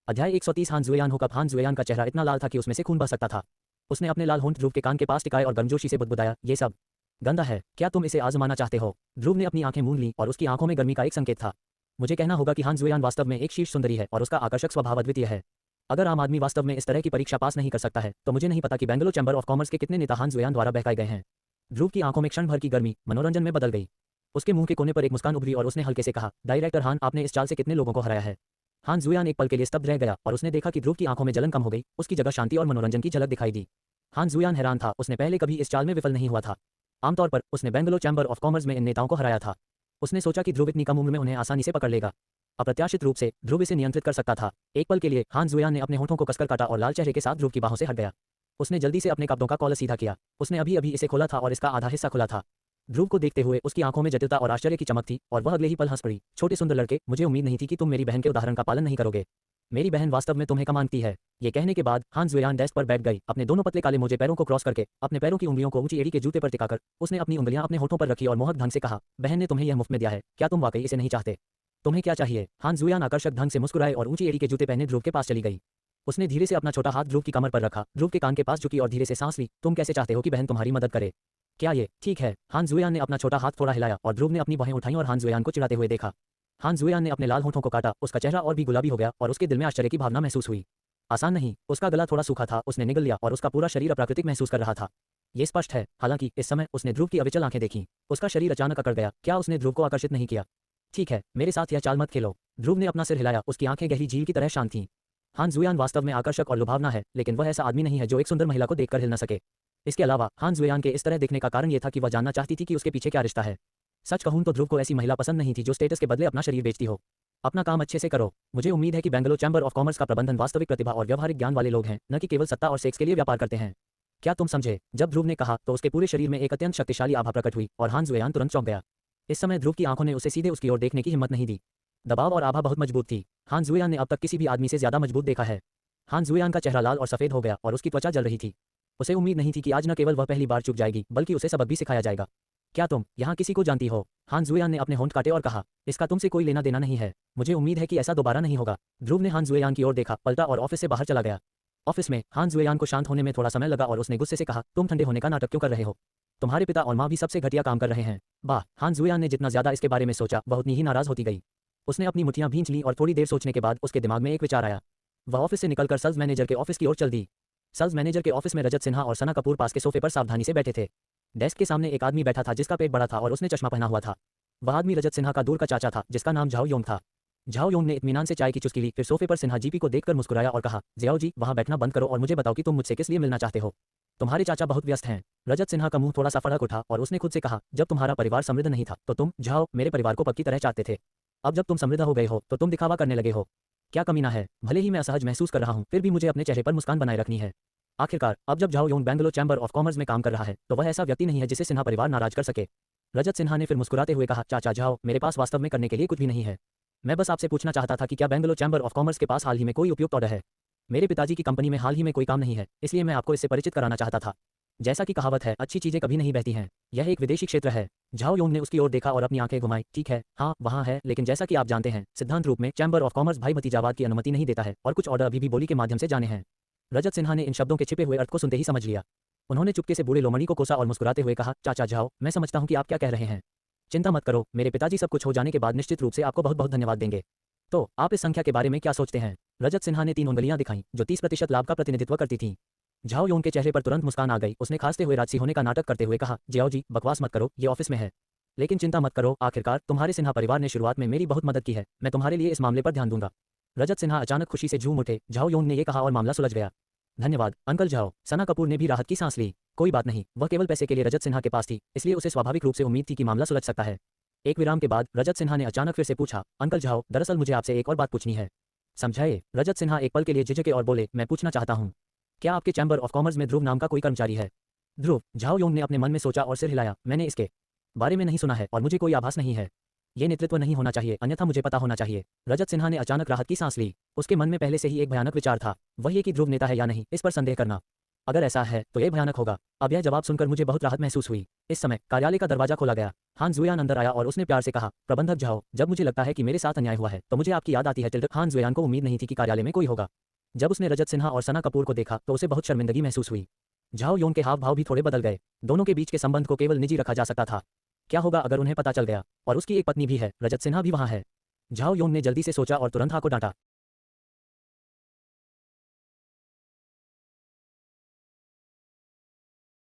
अध्याय 130 हान जुएयान होकर हान जुएयान का चेहरा इतना लाल था कि उसमें से खून बह सकता था। उसने अपने लाल होंठ ध्रुव के कान के पास टिकाए और गर्मजोशी से बुदबुदाया, ये सब गंदा है, क्या तुम इसे आजमाना चाहते हो। ध्रुव ने अपनी आंखें मूंद लीं और उसकी आंखों में गर्मी का एक संकेत था। मुझे कहना होगा कि हान जुएयान वास्तव में एक शीर्ष सुंदरी है और उसका आकर्षक स्वभाव अद्वितीय है। अगर आम आदमी वास्तव में इस तरह की परीक्षा पास नहीं कर सकता है तो मुझे नहीं पता कि बेंगलोर चैंबर ऑफ कॉमर्स के कितने नेता हान जुएयान द्वारा बहकाए गए हैं। ध्रुव की आंखों में क्षण भर की गर्मी मनोरंजन में बदल गई। उसके मुंह के कोने पर एक मुस्कान उभरी और उसने हल्के से कहा, डायरेक्टर हान, आपने इस चाल से कितने लोगों को हराया है। हान जुएयान एक पल के लिए स्तब्ध रह गया और उसने देखा कि ध्रुव की आंखों में जलन कम हो गई, उसकी जगह शांति और मनोरंजन की झलक दिखाई दी। हान जुएयान हैरान था, उसने पहले कभी इस चाल में विफल नहीं हुआ था। आमतौर पर उसने बेंगलोर चैंबर ऑफ कॉमर्स में इन नेताओं को हराया था। उसने सोचा कि ध्रुव इतनी कम उम्र में उन्हें आसानी से पकड़ लेगा। अप्रत्याशित रूप से ध्रुव इसे नियंत्रित कर सकता था। एक पल के लिए हान जुएयान ने अपने होठों को कसकर काटा और लाल चेहरे के साथ ध्रुव की बाहों से हट गया। उसने जल्दी से अपने कपड़ों का कॉलर सीधा किया। उसने अभी अभी इसे खोला था और इसका आधा हिस्सा खुला था। ध्रुव को देखते हुए उसकी आंखों में जटिलता और आश्चर्य की चमक थी और वह अगले ही पल हंस पड़ी। छोटे सुंदर लड़के, मुझे उम्मीद नहीं थी कि तुम मेरी बहन के उदाहरण का पालन नहीं करोगे। मेरी बहन वास्तव में तुम्हें कमानती है। ये कहने के बाद हान जुएयान डेस्क पर बैठ गई, अपने दोनों पतले काले मोजे पैरों को क्रॉस करके, अपने पैरों की उंगलियों को ऊंची एड़ी के जूते पर टिकाकर उसने अपनी उंगलियां अपने होठों पर रखी और मोहक ढंग से कहा, बहन ने तुम्हें यह मुफ्त में दिया है, क्या तुम वाकई इसे नहीं चाहते। तुम्हें क्या चाहिए। हान जुएयान आकर्षक ढंग से मुस्कुराए और ऊंची एड़ी के जूते पहने ध्रुव के पास चली गई। उसने धीरे से अपना छोटा हाथ ध्रुव की कमर पर रखा, ध्रुव के कान के पास झुकी और धीरे से सांस ली। तुम कैसे चाहते हो कि बहन तुम्हारी मदद करे। क्या ये ठीक है। हान जुएयान ने अपना छोटा हाथ थोड़ा हिलाया और ध्रुव ने अपनी बाहें उठाई और हान जुएयान को चिढ़ाते हुए देखा। हान जुएयान ने अपने लाल होठों को काटा, उसका चेहरा और भी गुलाबी हो गया और उसके दिल में आश्चर्य की भावना महसूस हुई। आसान नहीं, उसका गला थोड़ा सूखा था, उसने निगल लिया और उसका पूरा शरीर अप्राकृतिक महसूस कर रहा था। ये स्पष्ट है। हालांकि इस समय उसने ध्रुव की अविचल आंखें देखीं। उसका शरीर अचानक अकड़ गया। क्या उसने ध्रुव को आकर्षित नहीं किया। ठीक है, मेरे साथ यह चाल मत खेलो। ध्रुव ने अपना सिर हिलाया, उसकी आंखें गहरी झील की तरह शांत थीं। हान जुएयान वास्तव में आकर्षक और लुभावना है, लेकिन वह ऐसा आदमी नहीं है जो एक सुंदर महिला को देखकर हिल न सके। इसके अलावा हान जुएयान के इस तरह देखने का कारण यह था कि वह जानना चाहती थी कि उसके पीछे क्या रिश्ता है। सच कहूं तो ध्रुव को ऐसी महिला पसंद नहीं थी जो स्टेटस के बदले अपना शरीर बेचती हो। अपना काम अच्छे से करो। मुझे उम्मीद है कि बेंगलोर चैंबर ऑफ कॉमर्स का प्रबंधन वास्तविक प्रतिभा और व्यवहारिक ज्ञान वाले लोग हैं, न कि केवल सत्ता और सेक्स के लिए व्यापार करते हैं। क्या तुम समझे। जब ध्रुव ने कहा तो उसके पूरे शरीर में एक अत्यंत शक्तिशाली आभा प्रकट हुई और हान जुएयान तुरंत चौंक गया। इस समय ध्रुव की आंखों ने उसे सीधे उसकी ओर देखने की हिम्मत नहीं दी। दबाव और आभा बहुत मजबूत थी। हान जुएयान ने अब तक किसी भी आदमी से ज्यादा मजबूत देखा है। हान जुएयान का चेहरा लाल और सफेद हो गया और उसकी त्वचा जल रही थी। उसे उम्मीद नहीं थी कि आज न केवल वह पहली बार चुप जाएगी बल्कि उसे सबक भी सिखाया जाएगा। क्या तुम यहाँ किसी को जानती हो। हान जुएयान ने अपने होंठ काटे और कहा, इसका तुमसे कोई लेना देना नहीं है। मुझे उम्मीद है कि ऐसा दोबारा नहीं होगा। ध्रुव ने हान जुएयान की ओर देखा, पलटा और ऑफिस से बाहर चला गया। ऑफिस में हान जुएयान को शांत होने में थोड़ा समय लगा और उसने गुस्से से कहा, तुम ठंडे होने का नाटक क्यों कर रहे हो। तुम्हारे पिता और माँ भी सबसे घटिया काम कर रहे हैं। वाह। हान जुएयान ने जितना ज्यादा इसके बारे में सोचा वह उतनी ही नाराज होती गई। उसने अपनी मुठ्ठियां भींच लीं और थोड़ी देर सोचने के बाद उसके दिमाग में एक विचार आया। वह ऑफिस से निकलकर सेल्स मैनेजर के ऑफिस की ओर चल दी। सेल्स मैनेजर के ऑफिस में रजत सिन्हा और सना कपूर पास के सोफे पर सावधानी से बैठे थे। डेस्क के सामने एक आदमी बैठा था जिसका पेट बड़ा था और उसने चश्मा पहना हुआ था। वह आदमी रजत सिन्हा का दूर का चाचा था जिसका नाम झाओ योंग था। झाओ योंग ने इत्मीनान से चाय की चुस्की ली, फिर सोफे पर सिन्हा जीपी को देखकर मुस्कुराया और कहा, जियाओ जी, वहां बैठना बंद करो और मुझे बताओ कि तुम मुझसे किस लिए मिलना चाहते हो। तुम्हारे चाचा बहुत व्यस्त हैं। रजत सिन्हा का मुंह थोड़ा सा फड़क उठा और उसने खुद से कहा, जब तुम्हारा परिवार समृद्ध नहीं था तो तुम झाओ मेरे परिवार को पक्की तरह चाहते थे। अब जब तुम समृद्ध हो गए हो तो तुम दिखावा करने लगे हो। क्या कमीना है। भले ही मैं असहज महसूस कर रहा हूँ फिर भी मुझे अपने चेहरे पर मुस्कान बनाए रखनी है। आखिरकार अब जब Zhao Yong Bangalore chamber of commerce में काम कर रहा है तो वह ऐसा व्यक्ति नहीं है जिसे सिन्हा परिवार नाराज कर सके। रजत सिन्हा ने फिर मुस्कुराते हुए कहा, चाचा झाओ, मेरे पास वास्तव में करने के लिए कुछ भी नहीं है। मैं बस आपसे पूछना चाहता था कि क्या बेंगलोर चैंबर ऑफ कॉमर्स के पास हाल ही में कोई उपयुक्त ऑर्डर है। मेरे पिताजी की कंपनी में हाल ही में कोई काम नहीं है, इसलिए मैं आपको इससे परिचित कराना चाहता था। जैसा कि कहावत है, अच्छी चीजें कभी नहीं बहती हैं। यह एक विदेशी क्षेत्र है। झाओ योंग ने उसकी ओर देखा और अपनी आंखें घुमाई। ठीक है, हाँ वहाँ है, लेकिन जैसा कि आप जानते हैं, सिद्धांत रूप में चैम्बर ऑफ कॉमर्स भाई भतीजावाद की अनुमति नहीं देता है और कुछ ऑर्डर अभी भी बोली के माध्यम से जाने हैं। रजत सिन्हा ने इन शब्दों के छिपे हुए अर्थ को सुनते ही समझ लिया। उन्होंने चुपके से बूढ़े लोमड़ी को कोसा और मुस्कुराते हुए कहा, चाचा झाओ, मैं समझता हूँ कि आप क्या कह रहे हैं। चिंता मत करो, मेरे पिताजी सब कुछ हो जाने के बाद निश्चित रूप से आपको बहुत बहुत धन्यवाद देंगे। तो आप इस संख्या के बारे में क्या सोचते हैं? रजत सिन्हा ने 3 उंगलियां दिखाईं, जो 30% लाभ का प्रतिनिधित्व करती थीं। झाओ योंग के चेहरे पर तुरंत मुस्कान आ गई। उसने खांसते हुए राजसी होने का नाटक करते हुए कहा, जियाओ जी, बकवास मत करो, ये ऑफिस में है। लेकिन चिंता मत करो, आखिरकार तुम्हारे सिन्हा परिवार ने शुरुआत में मेरी बहुत मदद की है। मैं तुम्हारे लिए इस मामले पर ध्यान दूंगा। रजत सिन्हा अचानक खुशी से झूम उठे। झाओ योंग ने यह कहा और मामला सुलझ गया। धन्यवाद अंकल झाओ। सना कपूर ने भी राहत की सांस ली। कोई बात नहीं, वह केवल पैसे के लिए रजत सिन्हा के पास थी, इसलिए उसे स्वाभाविक रूप से उम्मीद थी कि मामला सुलझ सकता है। एक विराम के बाद रजत सिन्हा ने अचानक फिर से पूछा, अंकल झाओ, दरअसल मुझे आपसे एक और बात पूछनी है। समझाइए। रजत सिन्हा एक पल के लिए झिझके और बोले, मैं पूछना चाहता हूँ, क्या आपके चैम्बर ऑफ कॉमर्स में ध्रुव नाम का कोई कर्मचारी है? ध्रुव? झाओ योंग ने अपने मन में सोचा और सिर हिलाया। मैंने इसके बारे में नहीं सुना है और मुझे कोई आभास नहीं है। ये नेतृत्व नहीं होना चाहिए, अन्यथा मुझे पता होना चाहिए। रजत सिन्हा ने अचानक राहत की सांस ली। उसके मन में पहले से ही एक भयानक विचार था, वह ये कि ध्रुव नेता है या नहीं, इस पर संदेह करना। अगर ऐसा है तो यह भयानक होगा। अब यह जवाब सुनकर मुझे बहुत राहत महसूस हुई। इस समय कार्यालय का दरवाजा खोला गया। हान जुयान अंदर आया और उसने प्यार से कहा, प्रबंधक झाओ, जब मुझे लगता है कि मेरे साथ अन्याय हुआ है तो मुझे आपकी याद आती है। हान जुयान को उम्मीद नहीं थी कि कार्यालय में कोई होगा। जब उसने रजत सिन्हा और सना कपूर को देखा तो उसे बहुत शर्मिंदगी महसूस हुई। झाओ योंग के हाव भाव भी थोड़े बदल गए। दोनों के बीच के संबंध को केवल निजी रखा जा सकता था। क्या होगा अगर उन्हें पता चल गया? और उसकी एक पत्नी भी है, रजत सिन्हा भी वहाँ है। झाओ योंग ने जल्दी से सोचा और तुरंत हाँ को डांटा।